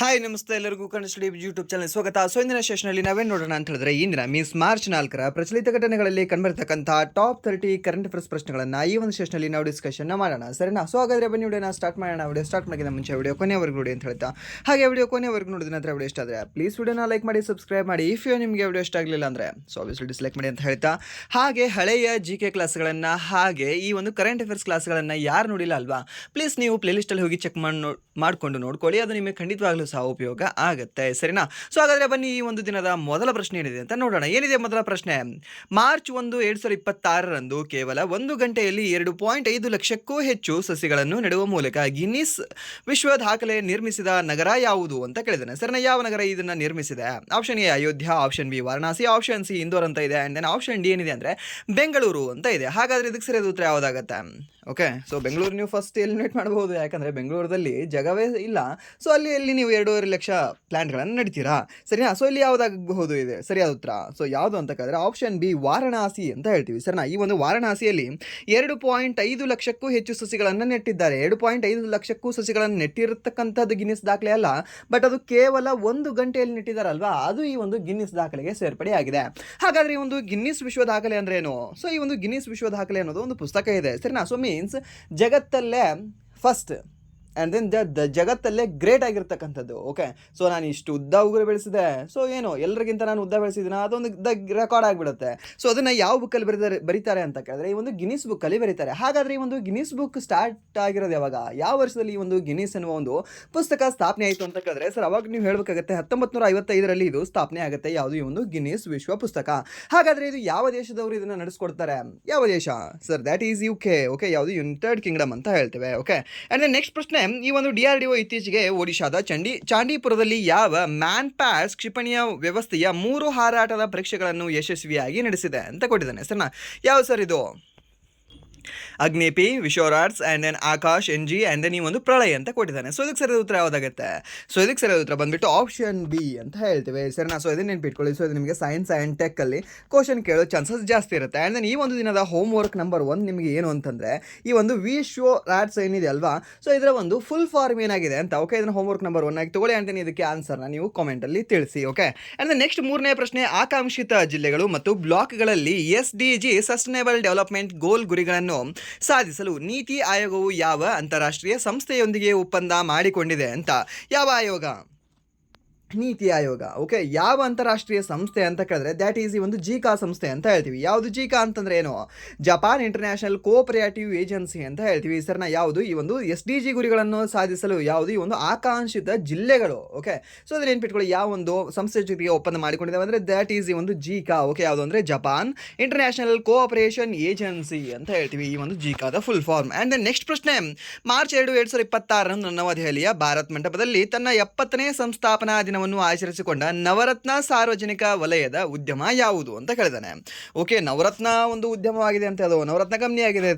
Hi ನಮಸ್ತೆ ಎಲ್ಲರಿಗೂ Kannada study YouTube channel ಸ್ವಾಗತ. ಇಂದಿನ ಸೆಷನಲ್ಲಿ ನಾವೇನು ನೋಡೋಣ ಅಂತ ಹೇಳಿದ್ರೆ ಇಂದಿನ ಮೀನ್ಸ್ ಮಾರ್ಚ್ 4ರ ಪ್ರಚಲಿತ ಘಟನೆಗಳಲ್ಲಿ ಕಂಡುಬರ್ತಕ್ಕಂಥ ಟಾಪ್ 30 ಕರೆಂಟ್ ಅಫೇರ್ಸ್ ಪ್ರಶ್ನೆಗಳನ್ನು ಈ ಒಂದು ಸೆಷನಲ್ಲಿ ನಾವು ಡಿಸ್ಕಷನ್ ಮಾಡೋಣ, ಸರಿನಾ? ಸೊ ಹಾಗಾದ್ರೆ ಬನ್ನಿ ವಿಡಿಯೋನ ಸ್ಟಾರ್ಟ್ ಮಾಡೋಣ. ವಿಡಿಯೋ ಸ್ಟಾರ್ಟ್ ಮಾಡೋಕ್ಕಿಂತ ಮುಂಚೆ ವಿಡಿಯೋ ಕೊನೆವರೆಗೂ ನೋಡಿ ಅಂತ ಹೇಳ್ತಾ, ಹಾಗೆ ವಿಡಿಯೋ ಕೊನೆವರೆಗೂ ನೋಡಿದ ನಂತರ ವಿಡಿಯೋ ಇಷ್ಟ ಆದರೆ ಪ್ಲೀಸ್ ವಿಡಿಯೋನ ಲೈಕ್ ಮಾಡಿ, ಸಬ್ಸ್ಕ್ರೈಬ್ ಮಾಡಿ. ಇಫ್ ನಿಮಗೆ ವಿಡಿಯೋ ಇಷ್ಟ ಆಗಲಿಲ್ಲ ಅಂದರೆ ಸೊ ಆಬ್ವಿಯಸ್ಲಿ ಡಿಸ್ಲೈಕ್ ಮಾಡಿ ಅಂತ ಹೇಳ್ತಾ, ಹಾಗೆ ಹಳೆಯ GK ಕ್ಲಾಸ್ಗಳನ್ನು ಹಾಗೆ ಈ ಒಂದು ಕರೆಂಟ್ ಅಫೇರ್ಸ್ ಕ್ಲಾಸ್ಗಳನ್ನು ಯಾರು ನೋಡಿಲ್ಲ ಅಲ್ವಾ, ಪ್ಲೀಸ್ ನೀವು ಪ್ಲೇಲಿಸ್ಟಲ್ಲಿ ಹೋಗಿ ಚೆಕ್ ಮಾಡಿಕೊಂಡು ನೋಡ್ಕೊಳ್ಳಿ. ಅದು ನಿಮಗೆ ಖಂಡಿತವಾಗ್ಲೂ ಸಹ ಉಪಯೋಗ ಆಗುತ್ತೆ, ಸರಿನಾ? ಸೊ ಹಾಗಾದರೆ ಬನ್ನಿ ಈ ಒಂದು ದಿನದ ಮೊದಲ ಪ್ರಶ್ನೆ ಏನಿದೆ ಅಂತ ನೋಡೋಣ. ಏನಿದೆ ಮೊದಲ ಪ್ರಶ್ನೆ? ಮಾರ್ಚ್ 1, 2026ರಂದು ಕೇವಲ 1 ಗಂಟೆಯಲ್ಲಿ 2.5 ಲಕ್ಷಕ್ಕೂ ಹೆಚ್ಚು ಸಸಿಗಳನ್ನು ನೆಡುವ ಮೂಲಕ ಗಿನ್ನಿಸ್ ವಿಶ್ವ ದಾಖಲೆ ನಿರ್ಮಿಸಿದ ನಗರ ಯಾವುದು ಅಂತ ಕೇಳಿದ್ದಾನೆ. ಸರಿನಾ? ಯಾವ ನಗರ ಇದನ್ನು ನಿರ್ಮಿಸಿದೆ? Option A Ayodhya, option B Varanasi, option C Indore ಅಂತ ಇದೆ, ಆ್ಯಂಡ್ ದೆನ್ ಆಪ್ಷನ್ ಡಿ ಏನಿದೆ ಅಂದರೆ ಬೆಂಗಳೂರು ಅಂತ ಇದೆ. ಹಾಗಾದರೆ ಇದಕ್ಕೆ ಸರಿಯಾದ ಉತ್ತರ ಯಾವುದಾಗತ್ತೆ? ಓಕೆ, ಸೊ ಬೆಂಗಳೂರು ನೀವು ಫಸ್ಟ್ ಎಲಿಮಿನೇಟ್ ಮಾಡಬಹುದು, ಯಾಕಂದರೆ ಬೆಂಗಳೂರಲ್ಲಿ ಜಗವೇ ಇಲ್ಲ. ಸೊ ಅಲ್ಲಿ ನೀವು 2.5 ಲಕ್ಷ ಪ್ಲಾಂಟ್ಗಳನ್ನು ನಡಿತೀರಾ, ಸರಿನಾ? ಸೊ ಇಲ್ಲಿ ಯಾವುದಾಗಬಹುದು ಇದೆ ಸರಿಯಾದ ಉತ್ತರ? ಸೊ ಯಾವುದು ಅಂತ ಕೇಳಿದ್ರೆ ಆಪ್ಷನ್ ಬಿ ವಾರಣಾಸಿ ಅಂತ ಹೇಳ್ತೀವಿ, ಸರಿನಾ? ಈ ಒಂದು ವಾರಣಾಸಿಯಲ್ಲಿ 2.5 ಲಕ್ಷಕ್ಕೂ ಹೆಚ್ಚು ಸಸಿಗಳನ್ನು ನೆಟ್ಟಿದ್ದಾರೆ. 2.5 ಲಕ್ಷಕ್ಕೂ ಸಸಿಗಳನ್ನು ನೆಟ್ಟಿರತಕ್ಕಂಥದ್ದು ಗಿನ್ನಿಸ್ ದಾಖಲೆ ಅಲ್ಲ, ಬಟ್ ಅದು ಕೇವಲ 1 ಗಂಟೆಯಲ್ಲಿ ನೆಟ್ಟಿದ್ದಾರಲ್ವಾ, ಅದು ಈ ಒಂದು ಗಿನ್ನಿಸ್ ದಾಖಲೆಗೆ ಸೇರ್ಪಡೆಯಾಗಿದೆ. ಹಾಗಾದರೆ ಈ ಒಂದು ಗಿನ್ನಿಸ್ ವಿಶ್ವ ದಾಖಲೆ ಅಂದ್ರೆ ಏನು? ಸೊ ಈ ಒಂದು ಗಿನ್ನಿಸ್ ವಿಶ್ವ ದಾಖಲೆ ಅನ್ನೋದು ಒಂದು ಪುಸ್ತಕ ಇದೆ, ಸರಿನಾ? ಸೊ ಮೀನ್ಸ್ ಜಗತ್ತಲ್ಲೇ ಫಸ್ಟ್ ಆ್ಯಂಡ್ ದೆನ್ ಜಗತ್ತಲ್ಲೇ ಗ್ರೇಟ್ ಆಗಿರ್ತಕ್ಕಂಥದ್ದು. ಓಕೆ, ಸೊ ನಾನು ಇಷ್ಟು ಉದ್ದ ಉಗುರು ಬೆಳೆಸಿದೆ, ಸೊ ಏನು ಎಲ್ಲರಿಗಿಂತ ನಾನು ಉದ್ದ ಬೆಳೆಸಿದ್ದೀನಿ, ಅದೊಂದು ರೆಕಾರ್ಡ್ ಆಗಿಬಿಡುತ್ತೆ. ಸೊ ಅದನ್ನು ಯಾವ ಬುಕ್ಕಲ್ಲಿ ಬರೀತಾರೆ ಅಂತ ಕೇಳಿದ್ರೆ ಈ ಒಂದು ಗಿನ್ನಿಸ್ ಬುಕ್ಕಲ್ಲಿ ಬರೀತಾರೆ. ಹಾಗಾದರೆ ಈ ಒಂದು ಗಿನ್ನಿಸ್ ಬುಕ್ ಸ್ಟಾರ್ಟ್ ಆಗಿರೋದು ಯಾವಾಗ, ಯಾವ ವರ್ಷದಲ್ಲಿ ಈ ಒಂದು ಗಿನ್ನಿಸ್ ಅನ್ನುವ ಒಂದು ಪುಸ್ತಕ ಸ್ಥಾಪನೆ ಆಯಿತು ಅಂತ ಕೇಳಿದ್ರೆ ಸರ್ ಅವಾಗ ನೀವು ಹೇಳಬೇಕಾಗುತ್ತೆ 1955ರಲ್ಲಿ ಇದು ಸ್ಥಾಪನೆ ಆಗುತ್ತೆ. ಯಾವುದು ಈ ಒಂದು ಗಿನ್ನಿಸ್ ವಿಶ್ವ ಪುಸ್ತಕ? ಹಾಗಾದರೆ ಇದು ಯಾವ ದೇಶದವರು ಇದನ್ನು ನಡೆಸ್ಕೊಡ್ತಾರೆ? ಯಾವ ದೇಶ sir? That is UK. Okay, ಯಾವುದು ಯುನೈಟೆಡ್ ಕಿಂಗ್ಡಮ್ ಅಂತ ಹೇಳ್ತೇವೆ. ಓಕೆ, ಆ್ಯಂಡ್ ನೆಕ್ಸ್ಟ್ ಪ್ರಶ್ನೆ, ಈ ಒಂದು DRDO ಇತ್ತೀಚೆಗೆ ಒಡಿಶಾದ ಚಾಂಡೀಪುರದಲ್ಲಿ ಯಾವ ಮ್ಯಾನ್ ಪ್ಯಾಡ್ಸ್ ಕ್ಷಿಪಣಿಯ ವ್ಯವಸ್ಥೆಯ 3 ಹಾರಾಟದ ಪರೀಕ್ಷೆಗಳನ್ನು ಯಶಸ್ವಿಯಾಗಿ ನಡೆಸಿದೆ ಅಂತ ಕೊಟ್ಟಿದ್ದಾನೆ, ಸರಿನಾ? ಯಾವ ಸರ್ ಇದು? ಅಗ್ನಿಪಿ, ವಿಶ್ವರಾಟ್ಸ್, and then Akash NG, and then ಈ ಒಂದು ಪ್ರಳಯ ಅಂತ ಕೊಟ್ಟಿದ್ದಾನೆ. ಸೊ ಇದಕ್ಕೆ ಸರಿಯಾದ ಉತ್ತರ ಯಾವುದಾಗುತ್ತೆ? ಸೊ ಇದಕ್ಕೆ ಸರಿಯಾದ ಉತ್ತರ ಬಂದುಬಿಟ್ಟು ಆಪ್ಷನ್ ಬಿ ಅಂತ ಹೇಳ್ತೇವೆ, ಸರಿನಾ? ಸೊ ಇದನ್ನು ನೆನ್ಪಿಟ್ಕೊಳ್ಳಿ. ಸೊ ಇದು ನಿಮಗೆ ಸೈನ್ಸ್ ಆ್ಯಂಡ್ ಟೆಕ್ಕಲ್ಲಿ ಕ್ವಶನ್ ಕೇಳೋ ಚಾನ್ಸಸ್ ಜಾಸ್ತಿ ಇರುತ್ತೆ. ಆ್ಯಂಡ್ ದೆನ್ ಈ ಒಂದು ದಿನದ ಹೋಮ್ ವರ್ಕ್ ನಂಬರ್ 1 ನಿಮಗೆ ಏನು ಅಂತಂದರೆ ಈ ಒಂದು ವಿಶ್ವರಾಟ್ಸ್ ಏನಿದೆ ಅಲ್ವಾ, ಸೊ ಇದರ ಒಂದು ಫುಲ್ ಫಾರ್ಮ್ ಏನಾಗಿದೆ ಅಂತ. ಓಕೆ, ಇದನ್ನು ಹೋಮ್ ವರ್ಕ್ ನಂಬರ್ 1 ಆಗಿ ತಗೊಳ್ಳಿ, ಆ್ಯಂಡ್ ದೆನ್ ಇದಕ್ಕೆ ಆನ್ಸರ್ನ ನೀವು ಕಾಮೆಂಟಲ್ಲಿ ತಿಳಿಸಿ. ಓಕೆ, ಆ್ಯಂಡ್ ದೆನ್ ನೆಕ್ಸ್ಟ್ 3ನೇ ಪ್ರಶ್ನೆ, ಆಕಾಂಕ್ಷಿತ ಜಿಲ್ಲೆಗಳು ಮತ್ತು ಬ್ಲಾಕ್ಗಳಲ್ಲಿ SDG ಸಸ್ಟೈನಬಲ್ ಡೆವಲಪ್ಮೆಂಟ್ ಗೋಲ್ ಗುರಿಗಳನ್ನು ಸಾಧಿಸಲು ನೀತಿ ಆಯೋಗವು ಯಾವ ಅಂತಾರಾಷ್ಟ್ರೀಯ ಸಂಸ್ಥೆಯೊಂದಿಗೆ ಒಪ್ಪಂದ ಮಾಡಿಕೊಂಡಿದೆ ಅಂತ? ಯಾವ ಆಯೋಗ? ನೀತಿ ಆಯೋಗ. ಓಕೆ, ಯಾವ ಅಂತಾರಾಷ್ಟ್ರೀಯ ಸಂಸ್ಥೆ ಅಂತ ಕೇಳಿದ್ರೆ ದ್ಯಾಟ್ ಈಸ್ ಈ ಒಂದು ಜೀಕಾ ಸಂಸ್ಥೆ ಅಂತ ಹೇಳ್ತೀವಿ. ಯಾವುದು ಜೀಕಾ ಅಂತಂದ್ರೆ ಏನು? ಜಪಾನ್ ಇಂಟರ್ನ್ಯಾಷನಲ್ ಕೋಆಪರೇಟಿವ್ ಏಜೆನ್ಸಿ ಅಂತ ಹೇಳ್ತೀವಿ, ಸರ್ನ. ಯಾವುದು ಈ ಒಂದು SDG ಗುರಿಗಳನ್ನು ಸಾಧಿಸಲು ಯಾವುದು ಈ ಒಂದು ಆಕಾಂಕ್ಷಿತ ಜಿಲ್ಲೆಗಳು. ಓಕೆ, ಸೊ ಅದ್ರ ನೆನ್ಪಿಟ್ಕೊಳ್ಳಿ, ಯಾವ ಒಂದು ಸಂಸ್ಥೆ ಜೊತೆಗೆ ಒಪ್ಪಂದ ಮಾಡಿಕೊಂಡಿದ್ದೇವೆ ಅಂದರೆ ದ್ಯಾಟ್ ಈಸ್ ಈ ಒಂದು ಜೀಕಾ. ಓಕೆ, ಯಾವುದು ಅಂದರೆ ಜಪಾನ್ ಇಂಟರ್ನ್ಯಾಷನಲ್ ಕೋಆಪರೇಷನ್ ಏಜೆನ್ಸಿ ಅಂತ ಹೇಳ್ತೀವಿ, ಈ ಒಂದು ಜೀಕಾದ full form. And then next ಪ್ರಶ್ನೆ, ಮಾರ್ಚ್ 2, 2026ರಂದು ನವದೆಹಲಿಯ ಭಾರತ್ ಮಂಟಪದಲ್ಲಿ ತನ್ನ 70ನೇ ಸಂಸ್ಥಾಪನಾ ದಿನ ಆಚರಿಸಿಕೊಂಡ ನವರತ್ನ ಸಾರ್ವಜನಿಕ ವಲಯದ ಉದ್ಯಮ ಯಾವುದು ಅಂತ ಕೇಳಿದಾನೆ. ಓಕೆ, ನವರತ್ನ ಒಂದು ಉದ್ಯಮವಾಗಿದೆ ಅಂತ, ಅದು ನವರತ್ನ ಕಂಪ್ನಿ ಆಗಿದೆ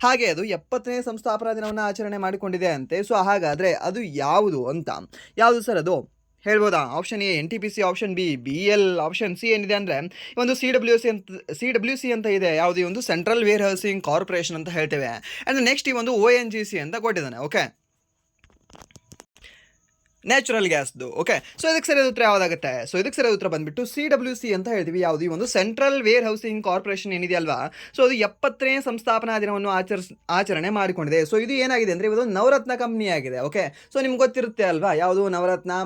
ಹಾಗೆ ಅದು 70ನೇ ಸಂಸ್ಥಾಪನಾ ದಿನವನ್ನು ಆಚರಣೆ ಮಾಡಿಕೊಂಡಿದೆ ಅಂತೆ. ಸೊ ಹಾಗಾದರೆ ಅದು ಯಾವುದು ಅಂತ? ಯಾವುದು ಸರ್ ಅದು? ಹೇಳ್ಬೋದಾ? Option A NTPC, option B BL, option C ಏನಿದೆ ಅಂದರೆ ಒಂದು CWC ಅಂತ ಇದೆ. ಯಾವುದು ಈ ಒಂದು ಸೆಂಟ್ರಲ್ ವೇರ್ ಹೌಸಿಂಗ್ ಕಾರ್ಪೊರೇಷನ್ ಅಂತ ಹೇಳ್ತೇವೆ. ಆ್ಯಂಡ್ ನೆಕ್ಸ್ಟ್ ಈ ಒಂದು ONGC ಅಂತ ಕೊಟ್ಟಿದ್ದಾನೆ. ಓಕೆ, ನ್ಯಾಚುರಲ್ ಗ್ಯಾಸ್ದು. ಓಕೆ, ಸೊ ಇದಕ್ಕೆ ಸರಿಯಾದ ಉತ್ತರ ಯಾವುದಾಗುತ್ತೆ? ಸೊ ಇದಕ್ಕೆ ಸರಿಯಾದ ಉತ್ತರ ಬಂದುಬಿಟ್ಟು CWC ಅಂತ ಹೇಳ್ತೀವಿ. ಯಾವುದು ಈ ಒಂದು ಸೆಂಟ್ರಲ್ ವೇರ್ ಹೌಸಿಂಗ್ ಕಾರ್ಪೊರೇಷನ್ ಏನಿದೆ ಅಲ್ವಾ, ಸೊ ಅದು 70ನೇ ಸಂಸ್ಥಾಪನಾ ದಿನವನ್ನು ಆಚರಣೆ ಮಾಡಿಕೊಂಡಿದೆ. ಸೊ ಇದು ಏನಾಗಿದೆ ಅಂದರೆ ಇದು ನವರತ್ನ ಕಂಪ್ನಿ ಆಗಿದೆ. ಓಕೆ, ಸೊ ನಿಮ್ಗೆ ಗೊತ್ತಿರುತ್ತೆ ಅಲ್ವಾ, ಯಾವುದು ನವರತ್ನ,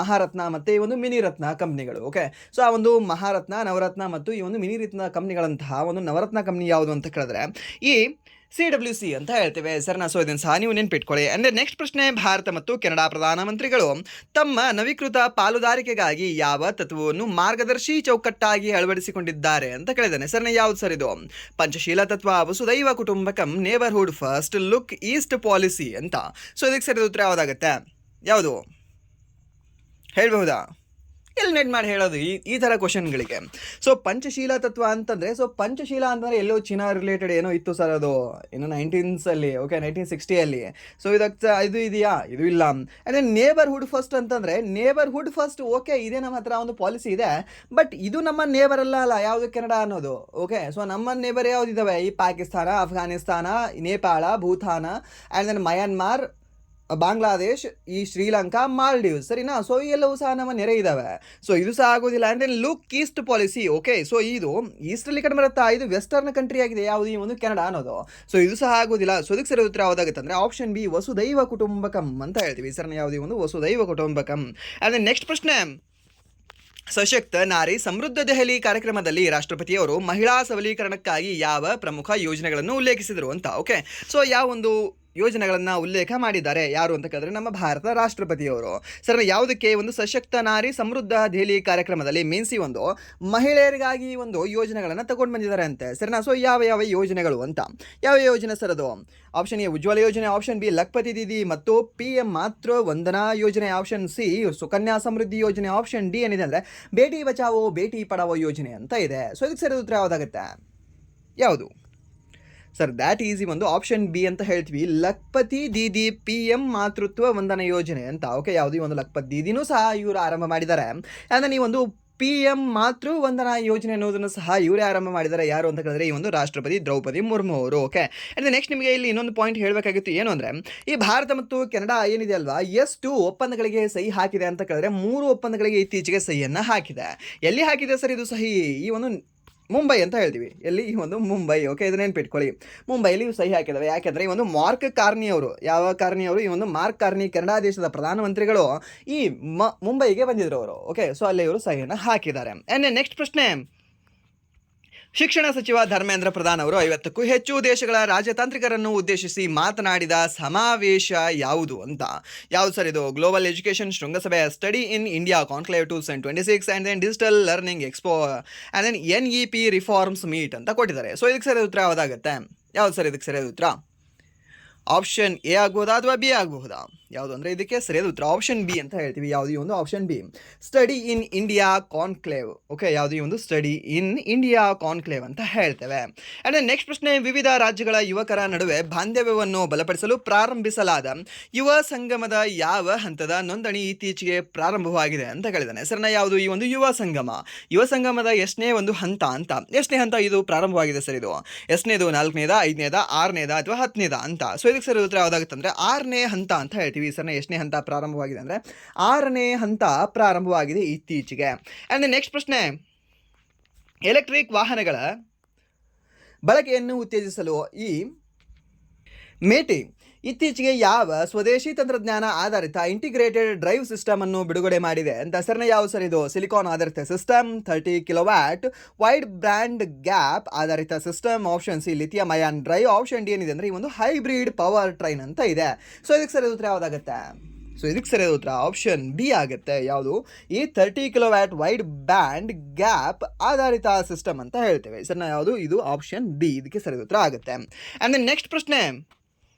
ಮಹಾರತ್ನ ಮತ್ತು ಈ ಒಂದು ಮಿನಿರತ್ನ ಕಂಪ್ನಿಗಳು. ಓಕೆ, ಸೊ ಆ ಒಂದು ಮಹಾರತ್ನ, ನವರತ್ನ ಮತ್ತು ಈ ಒಂದು ಮಿನಿರತ್ನ ಕಂಪ್ನಿಗಳಂತಹ ಒಂದು ನವರತ್ನ ಕಂಪ್ನಿ ಯಾವುದು ಅಂತ ಕೇಳಿದ್ರೆ ಈ CWC ಅಂತ ಹೇಳ್ತೇವೆ, ಸರ್ನಾ. ಸೊ ಇದನ್ನು ಸಹ ನೀವು ನೆನ್ಪಿಟ್ಕೊಳ್ಳಿ. ಅಂದರೆ ನೆಕ್ಸ್ಟ್ ಪ್ರಶ್ನೆ, ಭಾರತ ಮತ್ತು ಕೆನಡಾ ಪ್ರಧಾನಮಂತ್ರಿಗಳು ತಮ್ಮ ನವೀಕೃತ ಪಾಲುದಾರಿಕೆಗಾಗಿ ಯಾವ ತತ್ವವನ್ನು ಮಾರ್ಗದರ್ಶಿ ಚೌಕಟ್ಟಾಗಿ ಅಳವಡಿಸಿಕೊಂಡಿದ್ದಾರೆ ಅಂತ ಕೇಳಿದ್ದಾನೆ, ಸರ್ನ. ಯಾವುದು ಸರ್ ಇದು? ಪಂಚಶೀಲ ತತ್ವ, Vasudhaiva Kutumbakam, neighbourhood first, look east policy ಅಂತ. ಸೊ ಇದಕ್ಕೆ ಸರಿಯಾದ ಉತ್ತರ ಯಾವುದಾಗುತ್ತೆ? ಯಾವುದು ಹೇಳ್ಬಹುದಾ? ಎಲಿಮಿನೇಟ್ ಮಾಡಿ ಹೇಳೋದು ಈ ಥರ ಕ್ವಶನ್ಗಳಿಗೆ. ಸೊ ಪಂಚಶೀಲ ತತ್ವ ಅಂತಂದರೆ, ಸೊ ಪಂಚಶೀಲ ಅಂತಂದರೆ ಎಲ್ಲೋ ಚೀನಾ ರಿಲೇಟೆಡ್ ಏನೋ ಇತ್ತು ಸರ್, ಅದು ಏನೋ 1960ಅಲ್ಲಿ. ಓಕೆ, 1960ಅಲ್ಲಿ. ಸೊ ಇದು ಇದೆಯಾ? ಇದು ಇಲ್ಲ. ಅಂದರೆ ನೇಬರ್ಹುಡ್ ಫಸ್ಟ್ ಅಂತಂದರೆ ನೇಬರ್ಹುಡ್ ಫಸ್ಟ್. ಓಕೆ, ಇದೇ ನಮ್ಮ ಹತ್ರ ಒಂದು ಪಾಲಿಸಿ ಇದೆ, ಬಟ್ ಇದು ನಮ್ಮ ನೇಬರ್ ಅಲ್ಲ ಯಾವುದು ಕೆನಡಾ ಅನ್ನೋದು. ಓಕೆ, ಸೊ ನಮ್ಮ ನೇಬರ್ ಯಾವುದಿದ್ದಾವೆ? ಈ ಪಾಕಿಸ್ತಾನ, ಅಫ್ಘಾನಿಸ್ತಾನ, ನೇಪಾಳ, ಭೂತಾನ, ಆ್ಯಂಡ್ ದೆನ್ ಮಯನ್ಮಾರ್, ಬಾಂಗ್ಲಾದೇಶ್, ಈ ಶ್ರೀಲಂಕಾ, ಮಾಲ್ಡೀವ್ಸ್, ಸರಿನಾ. ಸೊ ಈ ಎಲ್ಲವೂ ಸಹ ನಮ್ಮ ನೆರೆ ಇದ್ದಾವೆ. ಸೊ ಇದು ಸಹ ಆಗೋದಿಲ್ಲ. And then look east policy. Okay, so ಇದು ಈಸ್ಟಲ್ಲಿ ಕಂಡು ಬರುತ್ತಾ, ಇದು ವೆಸ್ಟರ್ನ್ ಕಂಟ್ರಿ ಆಗಿದೆ ಯಾವುದು, ಈ ಒಂದು ಕೆನಡಾ ಅನ್ನೋದು. ಸೊ ಇದು ಸಹ ಆಗೋದಿಲ್ಲ. ಸೊ ಇದಕ್ಕೆ ಸರಿ ಉತ್ತರ ಯಾವುದಾಗುತ್ತೆ ಅಂದರೆ ಆಪ್ಷನ್ ಬಿ, ವಸುದೈವ ಕುಟುಂಬಕಂ ಅಂತ ಹೇಳ್ತೀವಿ. ಸರಿ, ಯಾವುದು ಈ ಒಂದು ವಸುದೈವ ಕುಟುಂಬಕಂ. ಆ್ಯಂಡ್ ದೆನ್ ನೆಕ್ಸ್ಟ್ ಪ್ರಶ್ನೆ, ಸಶಕ್ತ ನಾರಿ ಸಮೃದ್ಧ ದೆಹಲಿ ಕಾರ್ಯಕ್ರಮದಲ್ಲಿ ರಾಷ್ಟ್ರಪತಿಯವರು ಮಹಿಳಾ ಸಬಲೀಕರಣಕ್ಕಾಗಿ ಯಾವ ಪ್ರಮುಖ ಯೋಜನೆಗಳನ್ನು ಉಲ್ಲೇಖಿಸಿದರು ಅಂತ. ಓಕೆ, ಸೊ ಯಾವ ಒಂದು ಯೋಜನೆಗಳನ್ನು ಉಲ್ಲೇಖ ಮಾಡಿದ್ದಾರೆ ಯಾರು ಅಂತ ಕೇಳಿದ್ರೆ ನಮ್ಮ ಭಾರತ ರಾಷ್ಟ್ರಪತಿಯವರು. ಸರ್, ಯಾವುದಕ್ಕೆ ಒಂದು ಸಶಕ್ತ ನಾರಿ ಸಮೃದ್ಧ ದೆಹಲಿ ಕಾರ್ಯಕ್ರಮದಲ್ಲಿ ಮೀನ್ಸ್ ಈ ಒಂದು ಮಹಿಳೆಯರಿಗಾಗಿ ಒಂದು ಯೋಜನೆಗಳನ್ನು ತಗೊಂಡು ಬಂದಿದ್ದಾರೆ ಅಂತೆ. ಸರಿನಾ. ಸೊ ಯಾವ ಯಾವ ಯೋಜನೆಗಳು ಅಂತ, ಯಾವ ಯೋಜನೆ ಸರ್ ಅದು? ಆಪ್ಷನ್ ಎ ಉಜ್ವಲ ಯೋಜನೆ, ಆಪ್ಷನ್ ಬಿ ಲಖ್ಪತಿ ದೀದಿ ಮತ್ತು PM ಮಾತೃ ವಂದನಾ ಯೋಜನೆ, ಆಪ್ಷನ್ ಸಿ ಸುಕನ್ಯಾ ಸಮೃದ್ಧಿ ಯೋಜನೆ, ಆಪ್ಷನ್ ಡಿ ಏನಿದೆ ಅಂದರೆ ಬೇಟಿ ಬಚಾವೋ ಬೇಟಿ ಪಡಾವೋ ಯೋಜನೆ ಅಂತ ಇದೆ. ಸೊ ಇದಕ್ಕೆ ಸರಿ ಉತ್ತರ ಯಾವುದಾಗುತ್ತೆ, ಯಾವುದು ಸರ್? ದ್ಯಾಟ್ ಈಸಿ ಒಂದು ಆಪ್ಷನ್ ಬಿ ಅಂತ ಹೇಳ್ತೀವಿ, ಲಖ್ಪತಿ ದೀದಿ PM ಮಾತೃತ್ವ ವಂದನ ಯೋಜನೆ ಅಂತ. ಓಕೆ, ಯಾವುದು ಈ ಒಂದು ಲಖ್ಪತಿ ದೀದಿನೂ ಸಹ ಇವರು ಆರಂಭ ಮಾಡಿದ್ದಾರೆ. ಅಂದರೆ ಈ ಒಂದು PM ಮಾತೃ ವಂದನಾ ಯೋಜನೆ ಅನ್ನೋದನ್ನು ಸಹ ಇವರೇ ಆರಂಭ ಮಾಡಿದ್ದಾರೆ. ಯಾರು ಅಂತ ಕೇಳಿದ್ರೆ ಈ ಒಂದು ರಾಷ್ಟ್ರಪತಿ ದ್ರೌಪದಿ ಮುರ್ಮು ಅವರು. ಓಕೆ, ಆ್ಯಂಡ್ ನೆಕ್ಸ್ಟ್ ನಿಮಗೆ ಇಲ್ಲಿ ಇನ್ನೊಂದು ಪಾಯಿಂಟ್ ಹೇಳಬೇಕಾಗಿತ್ತು. ಏನು ಅಂದರೆ ಈ ಭಾರತ ಮತ್ತು ಕೆನಡಾ ಏನಿದೆ ಅಲ್ವಾ, ಎಷ್ಟು ಒಪ್ಪಂದಗಳಿಗೆ ಸಹಿ ಹಾಕಿದೆ ಅಂತ ಕೇಳಿದ್ರೆ 3 ಒಪ್ಪಂದಗಳಿಗೆ ಇತ್ತೀಚೆಗೆ ಸಹಿಯನ್ನು ಹಾಕಿದೆ. ಎಲ್ಲಿ ಹಾಕಿದೆ ಸರ್ ಇದು ಸಹಿ? ಈ ಒಂದು ಮುಂಬೈ ಅಂತ ಹೇಳ್ತೀವಿ. ಎಲ್ಲಿ? ಈ ಒಂದು ಮುಂಬೈ. ಓಕೆ, ಇದನ್ನ ನೆನ್ಪಿಟ್ಕೊಳ್ಳಿ, ಮುಂಬೈಲಿ ಸಹಿ ಹಾಕಿದಾವೆ. ಯಾಕೆಂದರೆ ಈ ಒಂದು ಮಾರ್ಕ್ ಕಾರ್ನಿ ಅವರು, ಯಾವ ಕಾರ್ನಿ ಅವರು? ಈ ಒಂದು ಮಾರ್ಕ್ ಕಾರ್ನಿ ಕೆನಡಾ ದೇಶದ ಪ್ರಧಾನಮಂತ್ರಿಗಳು ಈ ಮುಂಬೈಗೆ ಬಂದಿದ್ರು ಅವರು. ಓಕೆ, ಸೊ ಅಲ್ಲಿ ಇವರು ಸಹಿಯನ್ನು ಹಾಕಿದ್ದಾರೆ. ಆ್ಯಂಡ್ ನೆಕ್ಸ್ಟ್ ಪ್ರಶ್ನೆ, ಶಿಕ್ಷಣ ಸಚಿವ ಧರ್ಮೇಂದ್ರ ಪ್ರಧಾನ್ ಅವರು 50ಕ್ಕೂ ಹೆಚ್ಚು ದೇಶಗಳ ರಾಜತಾಂತ್ರಿಕರನ್ನು ಉದ್ದೇಶಿಸಿ ಮಾತನಾಡಿದ ಸಮಾವೇಶ ಯಾವುದು ಅಂತ. ಯಾವುದು ಸರ್ ಇದು? ಗ್ಲೋಬಲ್ ಎಜುಕೇಷನ್ ಶೃಂಗಸಭೆ, study in India conclave 2026, and then digital learning expo, and then NEP reforms meet ಅಂತ ಕೊಟ್ಟಿದ್ದಾರೆ. ಸೊ ಇದಕ್ಕೆ ಸರಿಯಾದ ಉತ್ತರ ಯಾವುದಾಗುತ್ತೆ? ಯಾವುದು ಸರ್ ಇದಕ್ಕೆ ಸರಿಯಾದ ಉತ್ತರ? ಆಪ್ಷನ್ ಎ ಆಗ್ಬೋದಾ ಅಥವಾ ಬಿ ಆಗಬಹುದಾ? ಯಾವುದು ಅಂದರೆ ಇದಕ್ಕೆ ಸರಿಯಾದ ಉತ್ತರ ಆಪ್ಷನ್ ಬಿ ಅಂತ ಹೇಳ್ತೀವಿ. ಯಾವುದು ಈ ಒಂದು option B, study in India conclave. Okay, ಯಾವುದು ಈ ಒಂದು ಸ್ಟಡಿ ಇನ್ ಇಂಡಿಯಾ ಕಾನ್ಕ್ಲೇವ್ ಅಂತ ಹೇಳ್ತೇವೆ. ಆ್ಯಂಡ್ ನೆಕ್ಸ್ಟ್ ಪ್ರಶ್ನೆ, ವಿವಿಧ ರಾಜ್ಯಗಳ ಯುವಕರ ನಡುವೆ ಬಾಂಧವ್ಯವನ್ನು ಬಲಪಡಿಸಲು ಪ್ರಾರಂಭಿಸಲಾದ ಯುವ ಸಂಗಮದ ಯಾವ ಹಂತದ ನೋಂದಣಿ ಇತ್ತೀಚೆಗೆ ಪ್ರಾರಂಭವಾಗಿದೆ ಅಂತ ಕೇಳಿದ್ದಾನೆ. ಸರ್ನ ಯಾವುದು ಈ ಒಂದು ಯುವ ಸಂಗಮ? ಯುವ ಸಂಗಮದ ಎಷ್ಟನೇ ಒಂದು ಹಂತ ಅಂತ, ಎಷ್ಟನೇ ಹಂತ ಇದು ಪ್ರಾರಂಭವಾಗಿದೆ ಸರ್? ಇದು ಎಷ್ಟನೇದು? 4ನೇದಾ, 5ನೇದಾ, 6ನೇದಾ ಅಥವಾ 10ನೇದಾ ಅಂತ. ಸೊ ಇದಕ್ಕೆ ಸರಿ ಉತ್ತರ ಯಾವುದಾಗುತ್ತೆ ಅಂದರೆ 6ನೇ ಹಂತ ಅಂತ ಹೇಳ್ತೀವಿ. ಸರ್ನ ಎಷ್ಟನೇ ಹಂತ ಪ್ರಾರಂಭವಾಗಿದೆ ಅಂದರೆ 6ನೇ ಹಂತ ಪ್ರಾರಂಭವಾಗಿದೆ ಇತ್ತೀಚೆಗೆ. ಆ್ಯಂಡ್ ನೆಕ್ಸ್ಟ್ ಪ್ರಶ್ನೆ, ಎಲೆಕ್ಟ್ರಿಕ್ ವಾಹನಗಳ ಬಳಕೆಯನ್ನು ಉತ್ತೇಜಿಸಲು ಈ ಮೇಟಿ ಇತ್ತೀಚೆಗೆ ಯಾವ ಸ್ವದೇಶಿ ತಂತ್ರಜ್ಞಾನ ಆಧಾರಿತ ಇಂಟಿಗ್ರೇಟೆಡ್ ಡ್ರೈವ್ ಸಿಸ್ಟಮ್ ಅನ್ನು ಬಿಡುಗಡೆ ಮಾಡಿದೆ ಅಂತ. ಸರ್ನ ಯಾವ ಸರ್ ಇದು? ಸಿಲಿಕಾನ್ ಆಧಾರಿತ system, 30 kilowatt wide band gap ಆಧಾರಿತ system, option C lithium ion drive, option D ಏನಿದೆ ಅಂದರೆ ಈ ಒಂದು ಹೈಬ್ರಿಡ್ ಪವರ್ ಟ್ರೈನ್ ಅಂತ ಇದೆ. ಸೊ ಇದಕ್ಕೆ ಸರಿಯಾದ ಉತ್ತರ ಯಾವುದಾಗುತ್ತೆ? ಸೊ ಇದಕ್ಕೆ ಸರಿಯಾದ ಉತ್ತರ ಆಪ್ಷನ್ ಬಿ ಆಗುತ್ತೆ. ಯಾವುದು? ಈ 30 ಕಿಲೋವ್ಯಾಟ್ ವೈಡ್ ಬ್ಯಾಂಡ್ ಗ್ಯಾಪ್ ಆಧಾರಿತ ಸಿಸ್ಟಮ್ ಅಂತ ಹೇಳ್ತೇವೆ. ಸರ್ನ ಯಾವುದು? ಇದು ಆಪ್ಷನ್ ಬಿ, ಇದಕ್ಕೆ ಸರಿಯಾದ ಉತ್ತರ ಆಗುತ್ತೆ. ಆ್ಯಂಡ್ ದೆನ್ ನೆಕ್ಸ್ಟ್ ಪ್ರಶ್ನೆ,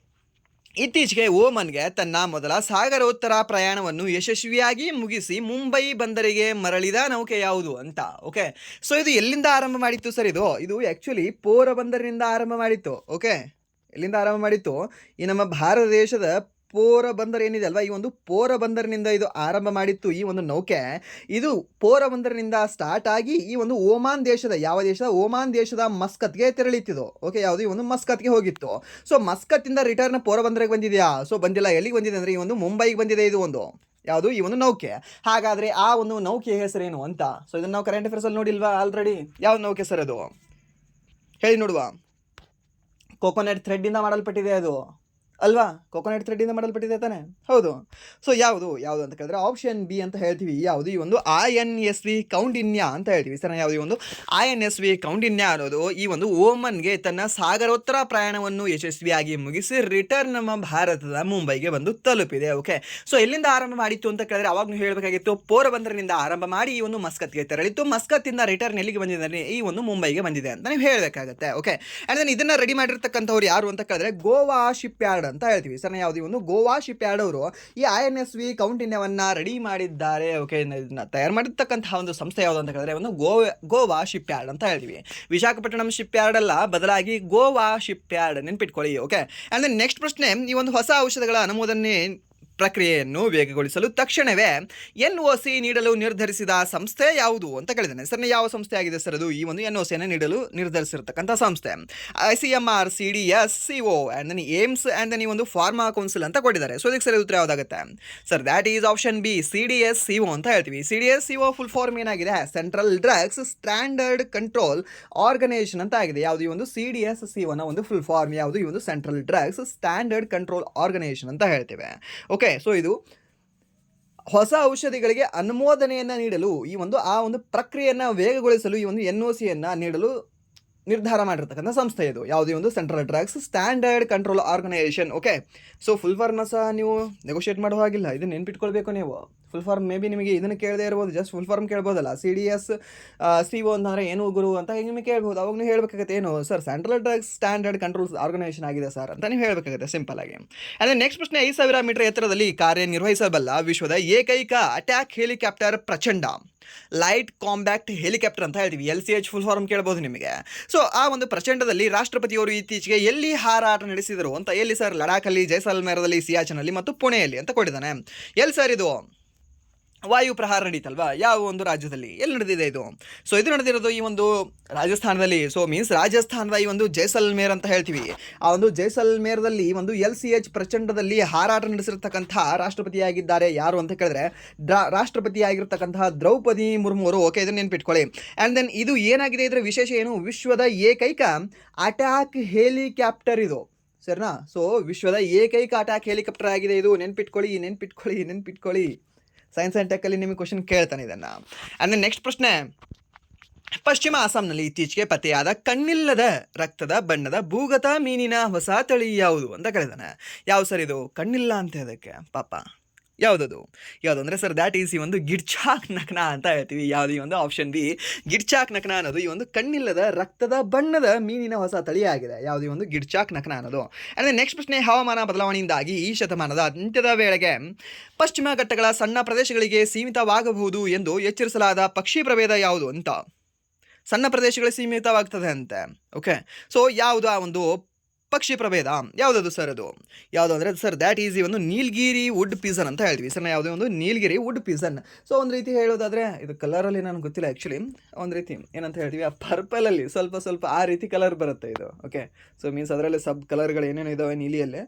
ಇತ್ತೀಚೆಗೆ ಓಮನ್ಗೆ ತನ್ನ ಮೊದಲ ಸಾಗರೋತ್ತರ ಪ್ರಯಾಣವನ್ನು ಯಶಸ್ವಿಯಾಗಿ ಮುಗಿಸಿ ಮುಂಬೈ ಬಂದರಿಗೆ ಮರಳಿದ ನೌಕೆ ಯಾವುದು ಅಂತ. ಓಕೆ, ಸೊ ಇದು ಎಲ್ಲಿಂದ ಆರಂಭ ಮಾಡಿತ್ತು ಸರ್? ಇದು ಆ್ಯಕ್ಚುಲಿ ಪೋರಬಂದರಿನಿಂದ ಆರಂಭ ಮಾಡಿತ್ತು. ಓಕೆ, ಎಲ್ಲಿಂದ ಆರಂಭ ಮಾಡಿತ್ತು? ಈ ನಮ್ಮ ಭಾರತ ದೇಶದ ಪೋರಬಂದರ್ ಏನಿದೆ ಅಲ್ವಾ, ಈ ಒಂದು ಪೋರಬಂದರಿನಿಂದ ಇದು ಆರಂಭ ಮಾಡಿತ್ತು. ಈ ಒಂದು ನೌಕೆ ಇದು ಪೋರಬಂದರಿನಿಂದ ಸ್ಟಾರ್ಟ್ ಆಗಿ ಈ ಒಂದು ಓಮಾನ್ ದೇಶದ, ಯಾವ ದೇಶದ? ಓಮಾನ್ ದೇಶದ ಮಸ್ಕತ್ಗೆ ತೆರಳಿತ್ತಿದ್ದು. ಓಕೆ, ಯಾವುದು? ಈ ಒಂದು ಮಸ್ಕತ್ಗೆ ಹೋಗಿತ್ತು. ಸೊ ಮಸ್ಕತ್ತಿಂದ ರಿಟರ್ನ್ ಪೋರಬಂದರಿಗೆ ಬಂದಿದೆಯಾ? ಸೊ ಬಂದಿಲ್ಲ. ಎಲ್ಲಿಗೆ ಬಂದಿದೆ ಅಂದರೆ ಈ ಒಂದು ಮುಂಬೈಗೆ ಬಂದಿದೆ ಇದು ಒಂದು. ಯಾವುದು? ಈ ಒಂದು ನೌಕೆ. ಹಾಗಾದರೆ ಆ ಒಂದು ನೌಕೆಯ ಹೆಸರೇನು ಅಂತ? ಸೊ ಇದನ್ನು ನಾವು ಕರೆಂಟ್ ಅಫೇರ್ಸಲ್ಲಿ ನೋಡಿಲ್ವಾ ಆಲ್ರೆಡಿ? ಯಾವ ನೌಕೆ ಸರ್ ಅದು? ಹೇಳಿ ನೋಡುವ. ಕೋಕೋನಟ್ ಥ್ರೆಡ್ಡಿಂದ ಮಾಡಲ್ಪಟ್ಟಿದೆ ಅದು ಅಲ್ವಾ? ಕೋಕೋನಟ್ ಥ್ರೆಡ್ಡಿಂದ ಮಾಡಲ್ಪಟ್ಟಿದೆ ತಾನೆ? ಹೌದು. ಸೊ ಯಾವುದು ಅಂತ ಕೇಳಿದ್ರೆ ಆಪ್ಷನ್ ಬಿ ಅಂತ ಹೇಳ್ತೀವಿ. ಯಾವುದು? ಈ ಒಂದು INSV ಕೌಂಡಿನ್ಯ ಅಂತ ಹೇಳ್ತೀವಿ. ಸರ್ ಯಾವುದು? ಈ ಒಂದು INSV ಕೌಂಡಿನ್ಯ ಅನ್ನೋದು ಈ ಒಂದು ಓಮನ್ಗೆ ತನ್ನ ಸಾಗರೋತ್ತರ ಪ್ರಯಾಣವನ್ನು ಯಶಸ್ವಿಯಾಗಿ ಮುಗಿಸಿ ರಿಟರ್ನ್ ನಮ್ಮ ಭಾರತದ ಮುಂಬೈಗೆ ಬಂದು ತಲುಪಿದೆ. ಓಕೆ, ಸೊ ಎಲ್ಲಿಂದ ಆರಂಭ ಮಾಡಿತ್ತು ಅಂತ ಕೇಳಿದ್ರೆ ಅವಾಗ ನೀವು ಹೇಳಬೇಕಾಗಿತ್ತು ಪೋರಬಂದರಿನಿಂದ ಆರಂಭ ಮಾಡಿ ಈ ಒಂದು ಮಸ್ಕತ್ಗೆ ತೆರಳಿತ್ತು. ಮಸ್ಕತ್ತಿಂದ ರಿಟರ್ನ್ ಎಲ್ಲಿಗೆ ಬಂದಿದೆ? ಈ ಒಂದು ಮುಂಬೈಗೆ ಬಂದಿದೆ ಅಂತ ನೀವು ಹೇಳಬೇಕಾಗತ್ತೆ. ಓಕೆ, ಆ್ಯಂಡ್ ದೆನ್ ಇದನ್ನು ರೆಡಿ ಮಾಡಿರ್ತಕ್ಕಂಥವ್ರು ಯಾರು ಅಂತ ಕೇಳಿದ್ರೆ ಗೋವಾ ಶಿಪ್ ಯಾರ್ಡ್ ಅಂತ ಹೇಳ್ತೀವಿ. ಸರ್ ಯಾವುದು? ಒಂದು ಗೋವಾ ಶಿಪ್ ಯಾರ್ಡ್ ಅವರು ಈ INSV ಕೌಂಡಿನ್ಯವನ್ನು ರೆಡಿ ಮಾಡಿದ್ದಾರೆ. ಓಕೆ, ಇದನ್ನ ತಯಾರು ಮಾಡಿರ್ತಕ್ಕಂತಹ ಒಂದು ಸಂಸ್ಥೆ ಯಾವುದು ಅಂತ ಹೇಳಿದ್ರೆ ಒಂದು ಗೋವಾ ಶಿಪ್ ಯಾರ್ಡ್ ಅಂತ ಹೇಳ್ತೀವಿ. ವಿಶಾಖಪಟ್ಟಣಂ ಶಿಪ್ ಯಾರ್ಡ್ ಅಲ್ಲ, ಬದಲಾಗಿ ಗೋವಾ ಶಿಪ್ ಯಾರ್ಡ್ ನೆನ್ಪಿಟ್ಕೊಳ್ಳಿ. ಓಕೆ, ಆ್ಯಂಡ್ ದೆನ್ ನೆಕ್ಸ್ಟ್ ಪ್ರಶ್ನೆ, ಈ ಒಂದು ಹೊಸ ಔಷಧಗಳ ಅನುಮೋದನೆ ಪ್ರಕ್ರಿಯೆಯನ್ನು ವೇಗಗೊಳಿಸಲು ತಕ್ಷಣವೇ NOC ನೀಡಲು ನಿರ್ಧರಿಸಿದ ಸಂಸ್ಥೆ ಯಾವುದು ಅಂತ ಕೇಳಿದ್ದಾನೆ. ಸರ್ ಯಾವ ಸಂಸ್ಥೆ ಆಗಿದೆ ಸರ್ ಅದು? ಈ ಒಂದು NOCಯನ್ನು ನೀಡಲು ನಿರ್ಧರಿಸಿರ್ತಕ್ಕಂಥ ಸಂಸ್ಥೆ ICMR, CDS, CO and then AIIMS and then ಈ ಒಂದು ಫಾರ್ಮಾ ಕೌನ್ಸಿಲ್ ಅಂತ ಕೊಟ್ಟಿದ್ದಾರೆ. ಸೊ ಇದಕ್ಕೆ ಸರಿ ಉತ್ತರ ಯಾವುದಾಗುತ್ತೆ sir? That is option B, CDS CO ಅಂತ ಹೇಳ್ತೀವಿ. CDS CO ಫುಲ್ ಫಾರ್ಮ್ ಏನಾಗಿದೆ? Central drugs standard control organisation ಅಂತ ಆಗಿದೆ. ಯಾವುದು ಈ ಒಂದು CDS CO ನ ಒಂದು ಫುಲ್ ಫಾರ್ಮ್ ಯಾವುದು? ಈ ಒಂದು central drugs standard control organisation ಅಂತ ಹೇಳ್ತೇವೆ. ಓಕೆ, ಸೊ ಇದು ಹೊಸ ಔಷಧಿಗಳಿಗೆ ಅನುಮೋದನೆಯನ್ನು ನೀಡಲು ಈ ಒಂದು ಆ ಒಂದು ಪ್ರಕ್ರಿಯೆಯನ್ನು ವೇಗಗೊಳಿಸಲು ಈ ಒಂದು NOCಯನ್ನು ನೀಡಲು ನಿರ್ಧಾರ ಮಾಡಿರ್ತಕ್ಕಂಥ ಸಂಸ್ಥೆ ಇದು. ಯಾವುದೇ ಒಂದು central drugs standard control organisation. Okay, so full ಫಾರ್ಮ್ನ ಸಹ ನೀವು ನೆಗೋಷಿಯೇಟ್ ಮಾಡೋ ಹಾಗಿಲ್ಲ, ಇದನ್ನು ನೆನ್ಪಿಟ್ಕೊಳ್ಬೇಕು ನೀವು. ಫುಲ್ ಫಾರ್ಮ್ ಮೇ ಬಿ ನಿಮಗೆ ಇದನ್ನು ಕೇಳದೇ ಇರ್ಬೋದು, ಜಸ್ಟ್ ಫುಲ್ ಫಾರ್ಮ್ ಕೇಳ್ಬೋದಲ್ಲ. CDS CO ಅಂತಂದರೆ ಏನು ಗುರು ಅಂತ ಹೇಗೆ ನಿಮಗೆ ಕೇಳ್ಬೋದು. ಅವಾಗ ನೀವು ಹೇಳಬೇಕಾಗುತ್ತೆ ಏನು sir, central drugs standard control organisation ಆಗಿದೆ ಸರ್ ಅಂತ ನೀವು ಹೇಳಬೇಕಾಗುತ್ತೆ ಸಿಂಪಲ್ ಆಗಿ. ಅಂದರೆ ನೆಕ್ಸ್ಟ್ ಪ್ರಶ್ನೆ, 5000 ಮೀಟರ್ ಎತ್ತರದಲ್ಲಿ ಕಾರ್ಯನಿರ್ವಹಿಸಬಲ್ಲ ವಿಶ್ವದ ಏಕೈಕ ಅಟ್ಯಾಕ್ ಹೆಲಿಕಾಪ್ಟರ್ ಪ್ರಚಂಡ ಲೈಟ್ ಕಾಂಬ್ಯಾಕ್ಟ್ ಹೆಲಿಕಾಪ್ಟರ್ ಅಂತ ಹೇಳ್ತೀವಿ. LCH ಫುಲ್ ಫಾರ್ಮ್ ಕೇಳ್ಬೋದು ನಿಮಗೆ. ಸೊ ಆ ಒಂದು ಪ್ರಚಂಡದಲ್ಲಿ ರಾಷ್ಟ್ರಪತಿಯವರು ಇತ್ತೀಚೆಗೆ ಎಲ್ಲಿ ಹಾರಾಟ ನಡೆಸಿದರು ಅಂತ? ಎಲ್ಲಿ ಸರ್? ಲಡಾಖಲ್ಲಿ, ಜೈಸಲ್ಮೇರದಲ್ಲಿ, ಸಿಯಾಚನಲ್ಲಿ ಮತ್ತು ಪುಣೆಯಲ್ಲಿ ಅಂತ ಕೊಟ್ಟಿದ್ದಾನೆ. ಎಲ್ಲಿ ಸರ್ ಇದು? ವಾಯು ಪ್ರಹಾರ ನಡೀತಲ್ವಾ? ಯಾವ ಒಂದು ರಾಜ್ಯದಲ್ಲಿ ಎಲ್ಲಿ ನಡೆದಿದೆ ಇದು? ಸೊ ಇದು ನಡೆದಿರೋದು ಈ ಒಂದು ರಾಜಸ್ಥಾನದಲ್ಲಿ. ಸೊ ಮೀನ್ಸ್ ರಾಜಸ್ಥಾನದ ಈ ಒಂದು ಜೈಸಲ್ಮೇರ್ ಅಂತ ಹೇಳ್ತೀವಿ. ಆ ಒಂದು ಜೈಸಲ್ಮೇರದಲ್ಲಿ ಒಂದು LCH ಪ್ರಚಂಡದಲ್ಲಿ ಹಾರಾಟ ನಡೆಸಿರ್ತಕ್ಕಂಥ ರಾಷ್ಟ್ರಪತಿಯಾಗಿದ್ದಾರೆ ಯಾರು ಅಂತ ಕೇಳಿದ್ರೆ ರಾಷ್ಟ್ರಪತಿಯಾಗಿರ್ತಕ್ಕಂತಹ ದ್ರೌಪದಿ ಮುರ್ಮು ಅವರು. ಓಕೆ, ಇದನ್ನು ನೆನ್ಪಿಟ್ಕೊಳ್ಳಿ. ಆ್ಯಂಡ್ ದೆನ್ ಇದು ಏನಾಗಿದೆ, ಇದರ ವಿಶೇಷ ಏನು? ವಿಶ್ವದ ಏಕೈಕ ಅಟ್ಯಾಕ್ ಹೆಲಿಕಾಪ್ಟರ್ ಇದು, ಸರಿನಾ? ಸೊ ವಿಶ್ವದ ಏಕೈಕ ಅಟ್ಯಾಕ್ ಹೆಲಿಕಾಪ್ಟರ್ ಆಗಿದೆ ಇದು. ನೆನ್ಪಿಟ್ಕೊಳ್ಳಿ. ಸೈನ್ಸ್ ಆ್ಯಂಡ್ ಟೆಕ್ಕಲ್ಲಿ ನಿಮಗೆ ಕ್ವಶನ್ ಕೇಳ್ತಾನೆ ಇದನ್ನು. ಅಂದರೆ ನೆಕ್ಸ್ಟ್ ಪ್ರಶ್ನೆ, ಪಶ್ಚಿಮ ಅಸ್ಸಾಂನಲ್ಲಿ ಇತ್ತೀಚೆಗೆ ಪತ್ತೆಯಾದ ಕಣ್ಣಿಲ್ಲದ ರಕ್ತದ ಬಣ್ಣದ ಭೂಗತ ಮೀನಿನ ಹೊಸ ತಳಿ ಯಾವುದು ಅಂತ ಕೇಳಿದಾನೆ. ಯಾವ ಸರ್ ಇದು? ಕಣ್ಣಿಲ್ಲ ಅಂತ ಅದಕ್ಕೆ ಪಾಪ ಯಾವುದದು? ಯಾವುದು ಅಂದರೆ ಸರ್ ದ್ಯಾಟ್ ಈಸ್ ಈ ಒಂದು ಗಿಡ್ಚಾಕ್ ನಕ್ನಾ ಅಂತ ಹೇಳ್ತೀವಿ. ಯಾವುದು? ಈ ಒಂದು ಆಪ್ಷನ್ ಬಿ, ಗಿಡ್ಚಾಕ್ ನಕ್ನಾ ಅನ್ನೋದು ಈ ಒಂದು ಕಣ್ಣಿಲ್ಲದ ರಕ್ತದ ಬಣ್ಣದ ಮೀನಿನ ಹೊಸ ತಳಿಯಾಗಿದೆ. ಯಾವುದು? ಈ ಒಂದು ಗಿಡ್ಚಾಕ್ ನಕ್ನಾ ಅನ್ನೋದು. ಅಂದರೆ ನೆಕ್ಸ್ಟ್ ಪ್ರಶ್ನೆ, ಹವಾಮಾನ ಬದಲಾವಣೆಯಿಂದಾಗಿ ಈ ಶತಮಾನದ ಅಂತ್ಯದ ವೇಳೆಗೆ ಪಶ್ಚಿಮ ಘಟ್ಟಗಳ ಸಣ್ಣ ಪ್ರದೇಶಗಳಿಗೆ ಸೀಮಿತವಾಗಬಹುದು ಎಂದು ಎಚ್ಚರಿಸಲಾದ ಪಕ್ಷಿ ಪ್ರಭೇದ ಯಾವುದು ಅಂತ? ಸಣ್ಣ ಪ್ರದೇಶಗಳಿಗೆ ಸೀಮಿತವಾಗ್ತದೆ ಅಂತೆ. ಓಕೆ, ಸೊ ಯಾವುದು ಆ ಒಂದು ಪಕ್ಷಿ ಪ್ರಭೇದ? ಯಾವುದದು ಸರ್ ಅದು? ಯಾವುದು ಅಂದರೆ ಸರ್ ದ್ಯಾಟ್ ಈಸ್ ಈ ಒಂದು ನೀಲಗಿರಿ ವುಡ್ ಪೀಸನ್ ಅಂತ ಹೇಳ್ತೀವಿ ಸರ್. ಯಾವುದೇ ಒಂದು ನೀಲಗಿರಿ ವುಡ್ ಪೀಸನ್. ಸೊ ಒಂದು ರೀತಿ ಹೇಳೋದಾದರೆ ಇದು ಕಲರಲ್ಲಿ ನನಗೆ ಗೊತ್ತಿಲ್ಲ ಆ್ಯಕ್ಚುಲಿ, ಒಂದು ರೀತಿ ಏನಂತ ಹೇಳ್ತೀವಿ, ಆ ಪರ್ಪಲಲ್ಲಿ ಸ್ವಲ್ಪ ಆ ರೀತಿ ಕಲರ್ ಬರುತ್ತೆ ಇದು. ಓಕೆ, ಸೊ ಮೀನ್ಸ್ ಅದರಲ್ಲಿ ಸಬ್ ಕಲರ್ಗಳು ಏನೇನು ಇದ್ದಾವೆ ನೀಲಿಯಲ್ಲಿ,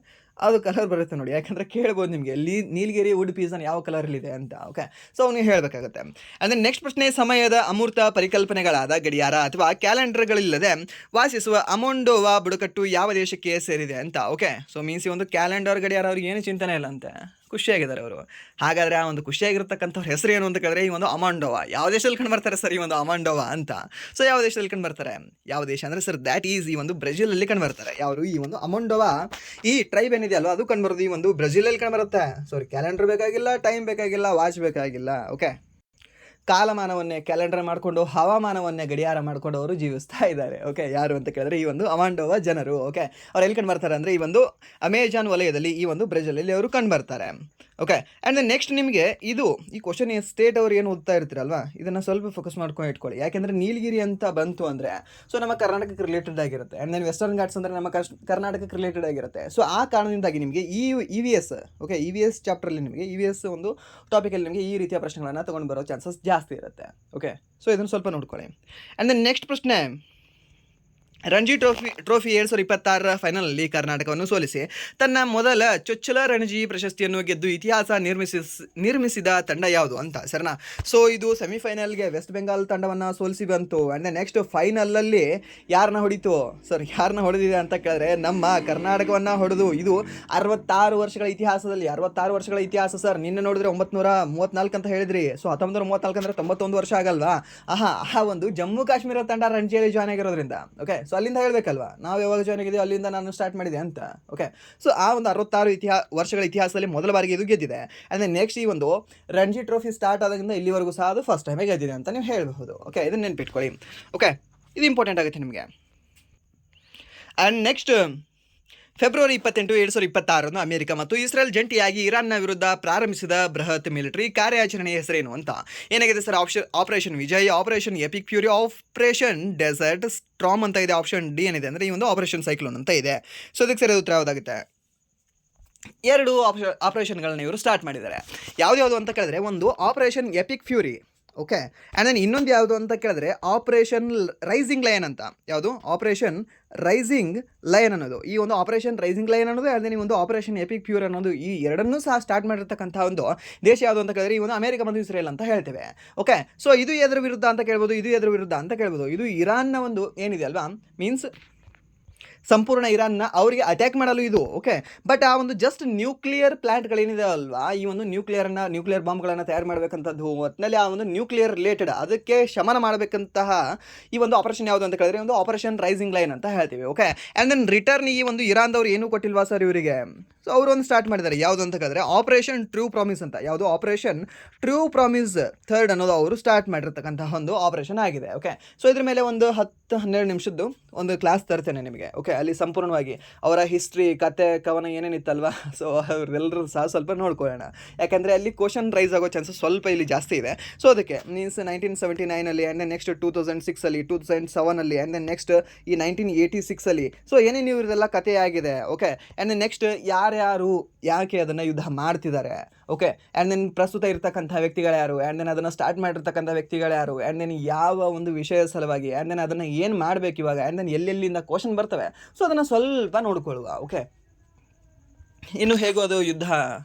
ಅದು ಕಲರ್ ಬರುತ್ತೆ ನೋಡಿ. ಯಾಕಂದರೆ ಕೇಳ್ಬೋದು ನಿಮಗೆ ನೀಲಗಿರಿ ವುಡ್ ಪೀಸನ್ ಯಾವ ಕಲರಲ್ಲಿದೆ ಅಂತ. ಓಕೆ, ಸೊ ನೀವು ಹೇಳಬೇಕಾಗುತ್ತೆ. ಅಂದರೆ ನೆಕ್ಸ್ಟ್ ಪ್ರಶ್ನೆ, ಸಮಯದ ಅಮೂರ್ತ ಪರಿಕಲ್ಪನೆಗಳಾದ ಗಡಿಯಾರ ಅಥವಾ ಕ್ಯಾಲೆಂಡರ್ಗಳಿಲ್ಲದೆ ವಾಸಿಸುವ ಅಮೊಂಡೋವಾ ಬುಡಕಟ್ಟು ಯಾವ ದೇಶಕ್ಕೆ ಸೇರಿದೆ ಅಂತ? ಓಕೆ, ಸೊ ಮೀನ್ಸ್ ಈ ಒಂದು ಕ್ಯಾಲೆಂಡರ್ ಗಡಿಯಾರ ಅವ್ರಿಗೆ ಏನು ಚಿಂತನೆ ಇಲ್ಲ ಅಂತೆ, ಖುಷಿಯಾಗಿದ್ದಾರೆ ಅವರು. ಹಾಗಾದರೆ ಆ ಒಂದು ಖುಷಿಯಾಗಿರ್ತಕ್ಕಂಥವ್ರ ಹೆಸರು ಏನು ಅಂತ ಕೇಳಿದ್ರೆ ಈ ಒಂದು ಅಮಾಂಡೋವಾ. ಯಾವ ದೇಶದಲ್ಲಿ ಕಂಡು ಬರ್ತಾರೆ ಸರ್ ಈ ಒಂದು ಅಮಾಂಡೋವಾ ಅಂತ? ಸೊ ಯಾವ ದೇಶದಲ್ಲಿ ಕಂಡು ಬರ್ತಾರೆ? ಯಾವ ದೇಶ ಅಂದರೆ ಸರ್ ದ್ಯಾಟ್ ಈಸ್ ಈ ಒಂದು ಬ್ರೆಜಿಲಲ್ಲಿ ಕಂಡು ಬರ್ತಾರೆ. ಯಾರು? ಈ ಒಂದು ಅಮಾಂಡೋವಾ ಈ ಟ್ರೈಬ್ ಏನಿದೆ ಅಲ್ವಾ, ಅದು ಕಂಡು ಬರೋದು ಈ ಒಂದು ಬ್ರೆಜಿಲಲ್ಲಿ ಕಂಡು ಬರುತ್ತೆ. ಸಾರಿ, ಕ್ಯಾಲೆಂಡರ್ ಬೇಕಾಗಿಲ್ಲ, ಟೈಮ್ ಬೇಕಾಗಿಲ್ಲ, ವಾಚ್ ಬೇಕಾಗಿಲ್ಲ. ಓಕೆ, ಕಾಲಮಾನವನ್ನೇ ಕ್ಯಾಲೆಂಡರ್ ಮಾಡಿಕೊಂಡು ಹವಾಮಾನವನ್ನೇ ಗಡಿಯಾರ ಮಾಡಿಕೊಂಡು ಅವರು ಜೀವಿಸ್ತಾ ಇದ್ದಾರೆ. ಓಕೆ, ಯಾರು ಅಂತ ಕೇಳಿದ್ರೆ ಈ ಒಂದು ಅಮಾಂಡೋವಾ ಜನರು. ಓಕೆ, ಅವ್ರು ಎಲ್ಲಿ ಕಂಡು ಬರ್ತಾರೆ ಅಂದರೆ ಈ ಒಂದು ಅಮೆಜಾನ್ ವಲಯದಲ್ಲಿ, ಈ ಒಂದು ಬ್ರೆಜಿಲಲ್ಲಿ ಅವರು ಕಂಡು ಬರ್ತಾರೆ. ಓಕೆ, ಆ್ಯಂಡ್ ದೆನ್ ನೆಕ್ಸ್ಟ್ ನಿಮಗೆ ಇದು ಈ ಕ್ವಶನ್ ಸ್ಟೇಟ್ ಅವ್ರು ಏನು ಓದ್ತಾ ಇರ್ತೀರಲ್ವಾ, ಇದನ್ನು ಸ್ವಲ್ಪ ಫೋಕಸ್ ಮಾಡ್ಕೊಂಡು ಇಟ್ಕೊಳ್ಳಿ. ಯಾಕೆಂದರೆ ನೀಲಗಿರಿ ಅಂತ ಬಂತು ಅಂದರೆ ಸೊ ನಮ್ಮ ಕರ್ನಾಟಕಕ್ಕೆ ರಿಲೇಟೆಡ್ ಆಗಿರುತ್ತೆ. ಆ್ಯಂಡ್ ದೆನ್ ವೆಸ್ಟರ್ನ್ ಘಾಟ್ಸ್ ಅಂದರೆ ನಮ್ಮ ಕರ್ನಾಟಕಕ್ಕೆ ರಿಲೇಟೆಡ್ ಆಗಿರುತ್ತೆ. ಸೊ ಆ ಕಾರಣದಿಂದಾಗಿ ನಿಮಗೆ EVS ಓಕೆ, EVS ಚಾಪ್ಟ್ರಲ್ಲಿ ನಿಮಗೆ EVS ಒಂದು ಟಾಪಿಕಲ್ಲಿ ನಿಮಗೆ ಈ ರೀತಿಯ ಪ್ರಶ್ನೆಗಳನ್ನು ತೊಗೊಂಡು ಬರೋ ಚಾನ್ಸಸ್ ಜಾಸ್ತಿ ಇರುತ್ತೆ. ಓಕೆ, ಸೊ ಇದನ್ನು ಸ್ವಲ್ಪ ನೋಡ್ಕೊಳ್ಳಿ. ಆ್ಯಂಡ್ ದೆನ್ ನೆಕ್ಸ್ಟ್ ಪ್ರಶ್ನೆ, ರಣಜಿ ಟ್ರೋಫಿ 2026 ಫೈನಲಲ್ಲಿ ಕರ್ನಾಟಕವನ್ನು ಸೋಲಿಸಿ ತನ್ನ ಮೊದಲ ಚೊಚ್ಚಲ ರಣಜಿ ಪ್ರಶಸ್ತಿಯನ್ನು ಗೆದ್ದು ಇತಿಹಾಸ ನಿರ್ಮಿಸಿದ ತಂಡ ಯಾವುದು ಅಂತ? ಸರಿನಾ? ಸೊ ಇದು ಸೆಮಿಫೈನಲ್ಗೆ ವೆಸ್ಟ್ ಬೆಂಗಾಲ್ ತಂಡವನ್ನು ಸೋಲಿಸಿ ಬಂತು. ಆ್ಯಂಡ್ ನೆಕ್ಸ್ಟ್ ಫೈನಲಲ್ಲಿ ಯಾರನ್ನ ಹೊಡಿತು ಸರ್? ಯಾರನ್ನ ಹೊಡೆದಿದೆ ಅಂತ ಕೇಳಿದ್ರೆ ನಮ್ಮ ಕರ್ನಾಟಕವನ್ನು ಹೊಡೆದು. ಇದು 66 ವರ್ಷಗಳ ಇತಿಹಾಸದಲ್ಲಿ 66 ವರ್ಷಗಳ ಇತಿಹಾಸ ಸರ್. ನಿನ್ನೆ ನೋಡಿದ್ರೆ 934 ಅಂತ ಹೇಳಿದ್ರಿ. ಸೊ 1934 ಅಂದರೆ 91 ವರ್ಷ ಆಗಲ್ವಾ? ಆ ಒಂದು ಜಮ್ಮು ಕಾಶ್ಮೀರ ತಂಡ ರಣಜಿಯಲ್ಲಿ ಜಾಯ್ನ್ ಆಗಿರೋದ್ರಿಂದ. ಓಕೆ, ಸೊ ಅಲ್ಲಿಂದ ಹೇಳಬೇಕಲ್ವಾ ನಾವು ಯಾವಾಗ ಜಾಯ್ನ್ ಆಗಿದ್ದೀವಿ, ಅಲ್ಲಿಂದ ನಾನು ಸ್ಟಾರ್ಟ್ ಮಾಡಿದೆ ಅಂತ. ಓಕೆ, ಸೊ ಆ ಒಂದು 66 ವರ್ಷಗಳ ಇತಿಹಾಸದಲ್ಲಿ ಮೊದಲ ಬಾರಿಗೆ ಇದು ಗೆದ್ದಿದೆ. ಅಂದರೆ ನೆಕ್ಸ್ಟ್ ಈ ಒಂದು ರಣಜಿ ಟ್ರೋಫಿ ಸ್ಟಾರ್ಟ್ ಆದಾಗಿಂದ ಇಲ್ಲಿವರೆಗೂ ಸಹ ಅದು ಫಸ್ಟ್ ಟೈಮೇ ಗೆದ್ದಿದೆ ಅಂತ ನೀವು ಹೇಳಬಹುದು. ಓಕೆ, ಇದನ್ನು ನೆನ್ಪಿಟ್ಕೊಳ್ಳಿ. ಓಕೆ, ಇದು ಇಂಪಾರ್ಟೆಂಟ್ ಆಗುತ್ತೆ ನಿಮಗೆ. ಆ್ಯಂಡ್ ನೆಕ್ಸ್ಟ್ ಫೆಬ್ರವರಿ 28, 2026 ಅಮೆರಿಕ ಮತ್ತು ಇಸ್ರೇಲ್ ಜಂಟಿಯಾಗಿ ಇರಾನ್ನ ವಿರುದ್ಧ ಪ್ರಾರಂಭಿಸಿದ ಬೃಹತ್ ಮಿಲಿಟರಿ ಕಾರ್ಯಾಚರಣೆಯ ಹೆಸರೇನು ಅಂತ? ಏನಾಗಿದೆ sir? Operation Vijay, operation epic fury, operation desert storm ಅಂತ ಇದೆ. ಆಪ್ಷನ್ ಡಿ ಏನಿದೆ ಅಂದರೆ ಈ ಒಂದು ಆಪರೇಷನ್ ಸೈಕ್ಲೋನ್ ಅಂತ ಇದೆ. ಸೊ ಅದಕ್ಕೆ ಸರಿಯಾದ ಉತ್ತರ ಯಾವುದಾಗುತ್ತೆ? 2 ಆಪರೇಷನ್ಗಳನ್ನ ಇವರು ಸ್ಟಾರ್ಟ್ ಮಾಡಿದ್ದಾರೆ. ಯಾವ್ದು ಅಂತ ಕೇಳಿದ್ರೆ ಒಂದು operation epic fury, okay, and then ಇನ್ನೊಂದು ಯಾವುದು ಅಂತ ಕೇಳಿದ್ರೆ ಆಪರೇಷನ್ ರೈಸಿಂಗ್ ಲಯನ್ ಅಂತ. ಯಾವುದು? ಆಪರೇಷನ್ ರೈಸಿಂಗ್ ಲಯನ್ ಅನ್ನೋದು. ಈ ಒಂದು ಆಪರೇಷನ್ ರೈಸಿಂಗ್ ಲಯನ್ ಅನ್ನೋದು ಆ್ಯಂಡ್ ದೆನ್ ಈ ಒಂದು ಆಪರೇಷನ್ ಎಪಿಕ್ ಫ್ಯೂರಿ ಅನ್ನೋದು, ಈ ಎರಡನ್ನೂ ಸಹ ಸ್ಟಾರ್ಟ್ ಮಾಡಿರ್ತಕ್ಕಂಥ ಒಂದು ದೇಶ ಯಾವುದು ಅಂತ ಕೇಳಿದ್ರೆ ಈ ಒಂದು ಅಮೆರಿಕ ಮತ್ತು ಇಸ್ರೇಲ್ ಅಂತ ಹೇಳ್ತೇವೆ. ಓಕೆ, ಸೊ ಇದು ಎದುರು ವಿರುದ್ಧ ಅಂತ ಕೇಳ್ಬೋದು, ಇದು ಎದುರು ವಿರುದ್ಧ ಅಂತ ಕೇಳ್ಬೋದು. ಇದು ಇರಾನ್ನ ಒಂದು ಏನಿದೆ ಅಲ್ವಾ, ಮೀನ್ಸ್ ಸಂಪೂರ್ಣ ಇರಾನ್ನ ಅವರಿಗೆ ಅಟ್ಯಾಕ್ ಮಾಡಲು ಇದು, ಓಕೆ. ಬಟ್ ಆ ಒಂದು ಜಸ್ಟ್ ನ್ಯೂಕ್ಲಿಯರ್ ಪ್ಲಾಂಟ್ಗಳೇನಿದೆ ಅಲ್ವಾ, ಈ ಒಂದು ನ್ಯೂಕ್ಲಿಯರ್ ಬಾಂಬ್ಗಳನ್ನು ತಯಾರು ಮಾಡಬೇಕಂಥದ್ದು, ಒಟ್ಟಿನಲ್ಲಿ ಆ ಒಂದು ನ್ಯೂಕ್ಲಿಯರ್ ರಿಲೇಟೆಡ್ ಅದಕ್ಕೆ ಶಮನ ಮಾಡಬೇಕಂತಹ ಈ ಒಂದು ಆಪರೇಷನ್ ಯಾವುದು ಅಂತ ಕೇಳಿದ್ರೆ ಒಂದು ಆಪರೇಷನ್ ರೈಸಿಂಗ್ ಲೈನ್ ಅಂತ ಹೇಳ್ತೀವಿ, ಓಕೆ. ಆ್ಯಂಡ್ ದೆನ್ ರಿಟರ್ನ್ ಈ ಒಂದು ಇರಾನ್ದವ್ರು ಏನೂ ಕೊಟ್ಟಿಲ್ವಾ ಸರ್ ಇವರಿಗೆ? ಸೊ ಅವರು ಒಂದು ಸ್ಟಾರ್ಟ್ ಮಾಡಿದ್ದಾರೆ. ಯಾವುದು ಅಂತ ಕೇಳಿದ್ರೆ ಆಪರೇಷನ್ ಟ್ರೂ ಪ್ರಾಮಿಸ್ ಅಂತ. ಯಾವುದು? ಆಪರೇಷನ್ ಟ್ರೂ ಪ್ರಾಮಿಸ್ ಥರ್ಡ್ ಅನ್ನೋದು ಅವರು ಸ್ಟಾರ್ಟ್ ಮಾಡಿರ್ತಕ್ಕಂತಹ ಒಂದು ಆಪರೇಷನ್ ಆಗಿದೆ, ಓಕೆ. ಸೊ ಇದ್ರ ಮೇಲೆ ಒಂದು 10-12 ನಿಮಿಷದ್ದು ಒಂದು ಕ್ಲಾಸ್ ತರ್ತೇನೆ ನಿಮಗೆ, ಓಕೆ. ಅಲ್ಲಿ ಸಂಪೂರ್ಣವಾಗಿ ಅವರ ಹಿಸ್ಟ್ರಿ, ಕತೆ, ಕವನ ಏನೇನಿತ್ತಲ್ವಾ, ಸೊ ಅವರೆಲ್ಲರೂ ಸಹ ಸ್ವಲ್ಪ ನೋಡ್ಕೊಳ್ಳೋಣ. ಯಾಕಂದರೆ ಅಲ್ಲಿ ಕ್ವಶನ್ ರೈಸ್ ಆಗೋ ಚಾನ್ಸಸ್ ಸ್ವಲ್ಪ ಇಲ್ಲಿ ಜಾಸ್ತಿ ಇದೆ. ಸೊ ಅದಕ್ಕೆ means 1979 and then next 2006 2007 and then next ಈ 1986 ಸೊ ಏನೇನು ಇವರೆಲ್ಲ ಕತೆ ಆಗಿದೆ, ಓಕೆ. ಆ್ಯಂಡ್ ದೆನ್ ನೆಕ್ಸ್ಟ್ ಯಾರ್ಯಾರು ಯಾಕೆ ಅದನ್ನು ಯುದ್ಧ ಮಾಡ್ತಿದ್ದಾರೆ, ಓಕೆ. ಆ್ಯಂಡ್ ದೆನ್ ಪ್ರಸ್ತುತ ಇರ್ತಕ್ಕಂಥ ವ್ಯಕ್ತಿಗಳು ಯಾರು, ಆ್ಯಂಡ್ ದೆನ್ ಅದನ್ನು ಸ್ಟಾರ್ಟ್ ಮಾಡಿರ್ತಕ್ಕಂಥ ವ್ಯಕ್ತಿಗಳು ಯಾರು, ಆ್ಯಂಡ್ ದೆನ್ ಯಾವ ಒಂದು ವಿಷಯ ಸಲುವಾಗಿ, ಆ್ಯಂಡ್ ದೆನ್ ಅದನ್ನು ಏನು ಮಾಡಬೇಕು ಇವಾಗ, ಆ್ಯಂಡ್ ದೆನ್ ಎಲ್ಲೆಲ್ಲಿಂದ ಕ್ವಶನ್ ಬರ್ತವೆ, ಸೊ ಅದನ್ನು ಸ್ವಲ್ಪ ನೋಡ್ಕೊಳ್ಳುವ, ಓಕೆ. ಇನ್ನು ಹೇಗೋ ಅದು ಯುದ್ಧ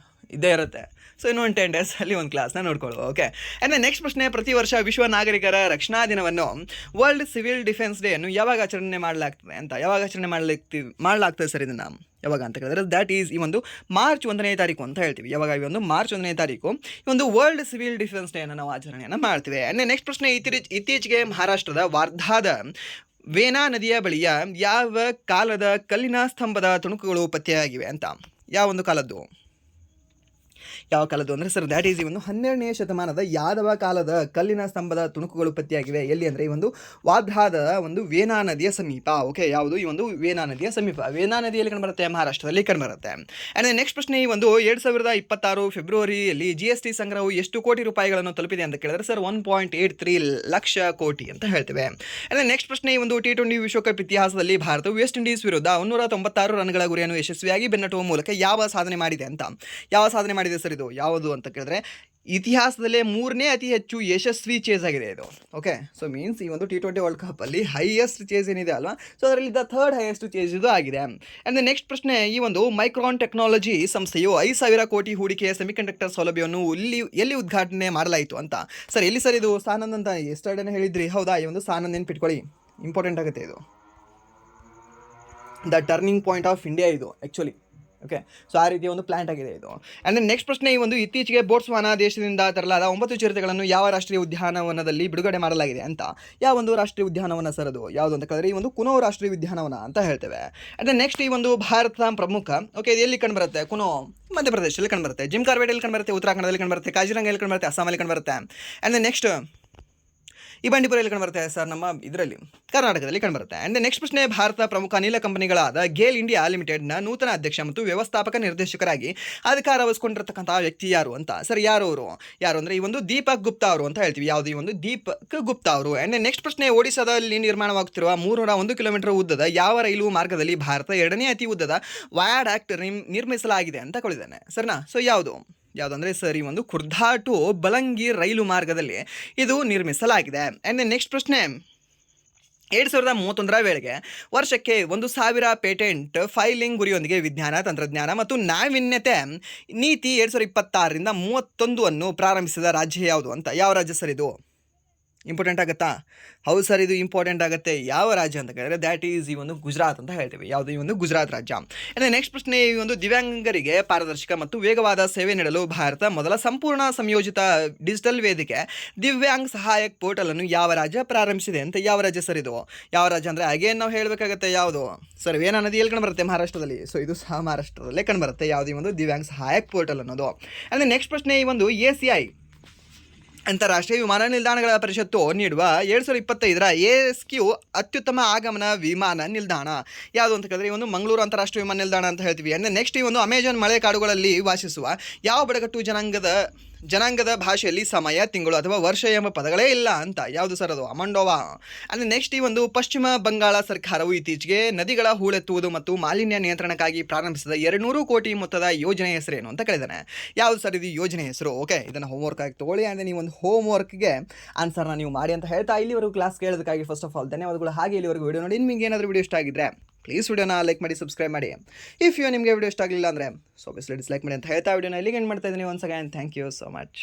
ಇದ್ದೇ ಇರುತ್ತೆ. ಸೊ ಇನ್ನು 10 days ಅಲ್ಲಿ ಒಂದು ಕ್ಲಾಸ್ನ ನೋಡ್ಕೊಳ್ಳುವ, ಓಕೆ. ಆ್ಯಂಡ್ ನೆಕ್ಸ್ಟ್ ಪ್ರಶ್ನೆ, ಪ್ರತಿ ವರ್ಷ ವಿಶ್ವ ನಾಗರಿಕರ ರಕ್ಷಣಾ ದಿನವನ್ನು ವರ್ಲ್ಡ್ ಸಿವಿಲ್ ಡಿಫೆನ್ಸ್ ಡೇಯನ್ನು ಯಾವಾಗ ಆಚರಣೆ ಮಾಡಲಾಗ್ತದೆ ಅಂತ? ಯಾವಾಗ ಆಚರಣೆ ಮಾಡಲಾಗ್ತದೆ ಸರ್ ಇದನ್ನು? ಯಾವಾಗ ಅಂತ ಕೇಳಿದ್ರೆ ದ್ಯಾಟ್ ಈಸ್ ಈ ಒಂದು ಮಾರ್ಚ್ 1ನೇ ತಾರೀಕು ಅಂತ ಹೇಳ್ತೀವಿ. ಯಾವಾಗ? ಈ ಒಂದು ಮಾರ್ಚ್ 1ನೇ ತಾರೀಕು ಈ ಒಂದು ವರ್ಲ್ಡ್ ಸಿವಿಲ್ ಡಿಫೆನ್ಸ್ ಡೇಯನ್ನು ನಾವು ಆಚರಣೆಯನ್ನು ಮಾಡ್ತೀವಿ. ಆ್ಯಂಡ್ ನೆಕ್ಸ್ಟ್ ಪ್ರಶ್ನೆ, ಇತ್ತೀಚೆಗೆ ಮಹಾರಾಷ್ಟ್ರದ ವಾರ್ಧಾದ ವೇನಾ ನದಿಯ ಬಳಿಯ ಯಾವ ಕಾಲದ ಕಲ್ಲಿನ ಸ್ತಂಭದ ತುಣುಕುಗಳು ಪತ್ತೆಯಾಗಿವೆ ಅಂತ? ಯಾವ ಒಂದು ಕಾಲದ್ದು? ಯಾವ ಕಾಲದ್ದು ಅಂದರೆ ಸರ್ ದ್ಯಾಟ್ ಈಸ್ ಈ ಒಂದು 12ನೇ ಶತಮಾನದ ಯಾದವ ಕಾಲದ ಕಲ್ಲಿನ ಸ್ತಂಭದ ತುಣುಕುಗಳು ಪತ್ತೆಯಾಗಿವೆ. ಎಲ್ಲಿ ಅಂದರೆ ಈ ಒಂದು ವಾರ್ಧಾದ ಒಂದು ವೇನಾ ನದಿಯ ಸಮೀಪ, ಓಕೆ. ಯಾವುದು? ಈ ಒಂದು ವೇನಾ ನದಿಯ ಸಮೀಪ. ವೇನಾ ನದಿಯಲ್ಲಿ ಕಂಡುಬರುತ್ತೆ, ಮಹಾರಾಷ್ಟ್ರದಲ್ಲಿ ಕಂಡುಬರುತ್ತೆ. ಆ್ಯಂಡ್ ನೆಕ್ಸ್ಟ್ ಪ್ರಶ್ನೆ, ಈ ಒಂದು 2026 ಫೆಬ್ರವರಿಯಲ್ಲಿ GST ಸಂಗ್ರಹವು ಎಷ್ಟು ಕೋಟಿ ರೂಪಾಯಿಗಳನ್ನು ತಲುಪಿದೆ ಅಂತ ಕೇಳಿದ್ರೆ ಸರ್ 1.83 ಲಕ್ಷ ಕೋಟಿ ಅಂತ ಹೇಳ್ತೇವೆ. ಆ್ಯಂಡ್ ನೆಕ್ಸ್ಟ್ ಪ್ರಶ್ನೆ, ಈ ಒಂದು T20 ವಿಶ್ವಕಪ್ ಇತಿಹಾಸದಲ್ಲಿ ಭಾರತವು ವೆಸ್ಟ್ ಇಂಡೀಸ್ ವಿರುದ್ಧ 196 ರನ್ಗಳ ಗುರಿಯನ್ನು ಯಶಸ್ವಿಯಾಗಿ ಬೆನ್ನಟ್ಟುವ ಮೂಲಕ ಯಾವ ಸಾಧನೆ ಮಾಡಿದೆ ಅಂತ? ಯಾವ ಸಾಧನೆ ಮಾಡಿದೆ ಸರ್ ಇದು? ಯಾವುದು ಅಂತ ಕೇಳಿದ್ರೆ ಇತಿಹಾಸದಲ್ಲೇ 3ನೇ ಅತಿ ಹೆಚ್ಚು ಯಶಸ್ವಿ ಚೇಸ್ ಆಗಿದೆ ಇದು, ಓಕೆ. ಸೊ ಮೀನ್ಸ್ ಈ ಒಂದು T20 ವರ್ಲ್ಡ್ ಕಪ್ಪಲ್ಲಿ ಹೈಯೆಸ್ಟ್ ಚೇಸ್ ಏನಿದೆ ಅಲ್ವಾ, ಸೊ ಅದರಲ್ಲಿ 3rd ಹೈಯೆಸ್ಟ್ ಚೇಸ್ ಇದು ಆಗಿದೆ. ಆ್ಯಂಡ್ ನೆಕ್ಸ್ಟ್ ಪ್ರಶ್ನೆ, ಈ ಒಂದು ಮೈಕ್ರಾನ್ ಟೆಕ್ನಾಲಜಿ ಸಂಸ್ಥೆಯು 5,000 ಕೋಟಿ ಹೂಡಿಕೆಯ ಸೆಮಿಕಂಡಕ್ಟರ್ ಸೌಲಭ್ಯವನ್ನು ಎಲ್ಲಿ ಉದ್ಘಾಟನೆ ಮಾಡಲಾಯಿತು ಅಂತ? ಸರ್ ಎಲ್ಲಿ ಸರ್ ಇದು? ಸಾನಂದ್ ಅಂತ ಎಸ್ಟರ್ಡೇನೆ ಹೇಳಿದ್ರಿ, ಹೌದಾ? ಈ ಒಂದು ಸಾನಂದ್ ನೆನ್ಪಿಟ್ಕೊಳ್ಳಿ, ಇಂಪಾರ್ಟೆಂಟ್ ಆಗುತ್ತೆ ಇದು. The turning point of India ಇದು ಆ್ಯಕ್ಚುಲಿ, ಓಕೆ. ಸೊ ಆ ರೀತಿಯ ಒಂದು ಪ್ಲಾಂಟ್ ಆಗಿದೆ ಇದು. ಆ್ಯಂಡ್ ದೆನ್ ನೆಕ್ಸ್ಟ್ ಪ್ರಶ್ನೆ, ಈ ಒಂದು ಇತ್ತೀಚೆಗೆ ಬೋಟ್ಸ್ವಾನಾ ದೇಶದಿಂದ ತರಲಾದ 9 ಚಿರತೆಗಳನ್ನು ಯಾವ ರಾಷ್ಟ್ರೀಯ ಉದ್ಯಾನವನದಲ್ಲಿ ಬಿಡುಗಡೆ ಮಾಡಲಾಗಿದೆ ಅಂತ? ಯಾವ ಒಂದು ರಾಷ್ಟ್ರೀಯ ಉದ್ಯಾನವನ ಸರ್ ಅದು? ಯಾವುದು ಅಂತ ಕೇಳಿದ್ರೆ ಈ ಒಂದು ಕುನೋ ರಾಷ್ಟ್ರೀಯ ಉದ್ಯಾನವನ ಅಂತ ಹೇಳ್ತೇವೆ. ಆ್ಯಂಡ್ ದೆನ್ ನೆಕ್ಸ್ಟ್, ಈ ಒಂದು ಭಾರತದ ಪ್ರಮುಖ, ಓಕೆ, ಇದು ಎಲ್ಲಿ ಕಂಡುಬರುತ್ತೆ? ಕುನೋ ಮಧ್ಯಪ್ರದೇಶದಲ್ಲಿ ಕಂಡುಬರುತ್ತೆ, ಜಿಮ್ ಕಾರ್ಬೆಟಲ್ಲಿ ಕಂಡುಬರುತ್ತೆ, ಉತ್ತರಾಖಂಡದಲ್ಲಿ ಕಂಡುಬರುತ್ತೆ, ಕಾಜಿರಂಗಲ್ಲಿ ಕಂಡುಬರುತ್ತೆ, ಅಸ್ಸಾಮಲ್ಲಿ ಕಂಡುಬರುತ್ತೆ. ಆ್ಯಂಡ್ ದೆನ್ ನೆಕ್ಸ್ಟ್ ಈ ಬಂಡೀಪುರಲ್ಲಿ ಕಂಡುಬರುತ್ತೆ ಸರ್, ನಮ್ಮ ಇದರಲ್ಲಿ ಕರ್ನಾಟಕದಲ್ಲಿ ಕಂಡುಬರುತ್ತೆ. ಆ್ಯಂಡ್ ನೆಕ್ಸ್ಟ್ ಪ್ರಶ್ನೆ, ಭಾರತ ಪ್ರಮುಖ ಅನಿಲ ಕಂಪನಿಗಳಾದ ಗೇಲ್ ಇಂಡಿಯಾ ಲಿಮಿಟೆಡ್ನ ನೂತನ ಅಧ್ಯಕ್ಷ ಮತ್ತು ವ್ಯವಸ್ಥಾಪಕ ನಿರ್ದೇಶಕರಾಗಿ ಅಧಿಕಾರ ವಹಿಸಿಕೊಂಡಿರ್ತಕ್ಕಂಥ ವ್ಯಕ್ತಿ ಯಾರು ಅಂತ? ಸರ್ ಯಾರು ಅಂದರೆ ಈ ಒಂದು ದೀಪಕ್ ಗುಪ್ತಾ ಅವರು ಅಂತ ಹೇಳ್ತೀವಿ. ಯಾವುದು? ಈ ಒಂದು ದೀಪಕ್ ಗುಪ್ತಾ ಅವರು. ಆ್ಯಂಡ್ ನೆಕ್ಸ್ಟ್ ಪ್ರಶ್ನೆ, ಒಡಿಶಾದಲ್ಲಿ ನಿರ್ಮಾಣವಾಗುತ್ತಿರುವ 301 ಕಿಲೋಮೀಟರ್ ಉದ್ದದ ಯಾವ ರೈಲು ಮಾರ್ಗದಲ್ಲಿ ಭಾರತ 2ನೇ ಅತಿ ಉದ್ದದ ವಯಾಡಕ್ಟ್ ನಿರ್ಮಿಸಲಾಗಿದೆ ಅಂತ ಕೊಡಿದ್ದಾನೆ ಸರ್ನಾ? ಸೊ ಯಾವುದಂದರೆ ಸರ್ ಈ ಒಂದು ಖುರ್ದಾ ಟು ಬಲಂಗಿ ರೈಲು ಮಾರ್ಗದಲ್ಲಿ ಇದು ನಿರ್ಮಿಸಲಾಗಿದೆ. ಆ್ಯಂಡ್ ನೆಕ್ಸ್ಟ್ ಪ್ರಶ್ನೆ, 2031 ವೇಳೆಗೆ ವರ್ಷಕ್ಕೆ 1,000 ಪೇಟೆಂಟ್ ಫೈಲಿಂಗ್ ಗುರಿಯೊಂದಿಗೆ ವಿಜ್ಞಾನ, ತಂತ್ರಜ್ಞಾನ ಮತ್ತು ನಾವೀನ್ಯತೆ ನೀತಿ 2026ರಿಂದ 31 ಅನ್ನು ಪ್ರಾರಂಭಿಸಿದ ರಾಜ್ಯ ಯಾವುದು ಅಂತ? ಯಾವ ರಾಜ್ಯ ಸರ್ ಇದು? ಇಂಪಾರ್ಟೆಂಟ್ ಆಗುತ್ತಾ? ಹೌದು ಸರ್, ಇದು ಇಂಪಾರ್ಟೆಂಟ್ ಆಗುತ್ತೆ. ಯಾವ ರಾಜ್ಯ ಅಂತ ಕೇಳಿದ್ರೆ ದ್ಯಾಟ್ ಈಸ್ ಈ ಒಂದು ಗುಜರಾತ್ ಅಂತ ಹೇಳ್ತೀವಿ. ಯಾವುದು? ಈ ಒಂದು ಗುಜರಾತ್ ರಾಜ್ಯ. ಆ್ಯಂಡ್ ನೆಕ್ಸ್ಟ್ ಪ್ರಶ್ನೆ, ಈ ಒಂದು ದಿವ್ಯಾಂಗರಿಗೆ ಪಾರದರ್ಶಕ ಮತ್ತು ವೇಗವಾದ ಸೇವೆ ನೀಡಲು ಭಾರತ ಮೊದಲ ಸಂಪೂರ್ಣ ಸಂಯೋಜಿತ ಡಿಜಿಟಲ್ ವೇದಿಕೆ ದಿವ್ಯಾಂಗ್ ಸಹಾಯಕ್ ಪೋರ್ಟಲ್ ಅನ್ನು ಯಾವ ರಾಜ್ಯ ಪ್ರಾರಂಭಿಸಿದೆ ಅಂತ? ಯಾವ ರಾಜ್ಯ ಸರ್ ಇದು? ಯಾವ ರಾಜ್ಯ ಅಂದರೆ ಅಗೇನ್ ನಾವು ಹೇಳಬೇಕಾಗತ್ತೆ ಯಾವುದು ಸರ್? ವೇನಾ ನದಿಯಲ್ಲಿ ಕಂಡುಬರುತ್ತೆ, ಮಹಾರಾಷ್ಟ್ರದಲ್ಲಿ. ಸೊ ಇದು ಸಹ ಮಹಾರಾಷ್ಟ್ರದಲ್ಲೇ ಕಂಡುಬರುತ್ತೆ. ಯಾವುದು? ಈ ಒಂದು ದಿವ್ಯಾಂಗ್ ಸಹಾಯಕ್ ಪೋರ್ಟಲ್ ಅನ್ನೋದು. ಆ್ಯಂಡ್ ನೆಕ್ಸ್ಟ್ ಪ್ರಶ್ನೆ, ಈ ಒಂದು ACI ಅಂತಾರಾಷ್ಟ್ರೀಯ ವಿಮಾನ ನಿಲ್ದಾಣಗಳ ಪರಿಷತ್ತು ನೀಡುವ 2025 ASQ ಅತ್ಯುತ್ತಮ ಆಗಮನ ವಿಮಾನ ನಿಲ್ದಾಣ ಯಾವುದು ಅಂತ ಕೇಳಿದ್ರೆ ಈ ಒಂದು ಮಂಗಳೂರು ಅಂತಾರಾಷ್ಟ್ರೀಯ ವಿಮಾನ ನಿಲ್ದಾಣ ಅಂತ ಹೇಳ್ತೀವಿ. ಅಂದರೆ ನೆಕ್ಸ್ಟ್, ಈ ಒಂದು ಅಮೆಜಾನ್ ಮಳೆ ಕಾಡುಗಳಲ್ಲಿ ವಾಸಿಸುವ ಯಾವ ಬುಡಕಟ್ಟು ಜನಾಂಗದ ಭಾಷೆಯಲ್ಲಿ ಸಮಯ, ತಿಂಗಳು ಅಥವಾ ವರ್ಷ ಎಂಬ ಪದಗಳೇ ಇಲ್ಲ ಅಂತ. ಯಾವುದು ಸರ್ ಅದು? ಅಮಂಡೋವಾ. ಅಂದರೆ ನೆಕ್ಸ್ಟ್ ಈ ಒಂದು ಪಶ್ಚಿಮ ಬಂಗಾಳ ಸರ್ಕಾರವು ಇತ್ತೀಚೆಗೆ ನದಿಗಳ ಹೂಳೆತ್ತುವುದು ಮತ್ತು ಮಾಲಿನ್ಯ ನಿಯಂತ್ರಣಕ್ಕಾಗಿ ಪ್ರಾರಂಭಿಸಿದ 200 ಕೋಟಿ ಮೊತ್ತದ ಯೋಜನೆ ಹೆಸರೇನು ಅಂತ ಕೇಳಿದ್ದಾನೆ. ಯಾವುದು ಸರ್ ಇದು ಯೋಜನೆ ಹೆಸರು? ಓಕೆ, ಇದನ್ನು ಹೋಮ್ವರ್ಕ್ ಆಗಿ ತೊಗೊಳ್ಳಿ. ಅಂದರೆ ನೀವು ಒಂದು ಹೋಮ್ವರ್ಕ್ಗೆ ಆನ್ಸರ್ನ ನೀವು ಮಾಡಿ ಅಂತ ಹೇಳ್ತಾ ಇಲ್ಲಿವರೆಗೂ ಕ್ಲಾಸ್ ಕೇಳೋದಕ್ಕಾಗಿ ಫಸ್ಟ್ ಆಫ್ ಆಲ್ ಧನ್ಯವಾದಗಳು. ಹಾಗೆ ಇಲ್ಲಿವರೆಗೂ ವಿಡಿಯೋ ನೋಡಿ ನಿಮಗೆ ಏನಾದರೂ ವಿಡಿಯೋ ಇಷ್ಟ ಆಗಿದ್ರೆ ಪ್ಲೀಸ್ ವಿಡಿಯೋನ ಲೈಕ್ ಮಾಡಿ, ಸಬ್ಸ್ಕ್ರೈಬ್ ಮಾಡಿ. ನಿಮಗೆ ವಿಡಿಯೋ ಇಷ್ಟ ಆಗಲಿಲ್ಲ ಅಂದರೆ ಸೊ ಡಿಸ್ಲೈಕ್ ಮಾಡಿ ಅಂತ ಹೇಳ್ತಾ ವಿಡಿಯೋನ ಇಲ್ಲಿಗೆ ಎಂಡ್ ಮಾಡ್ತಾ ಇದ್ದೀನಿ. Once again thank you so much.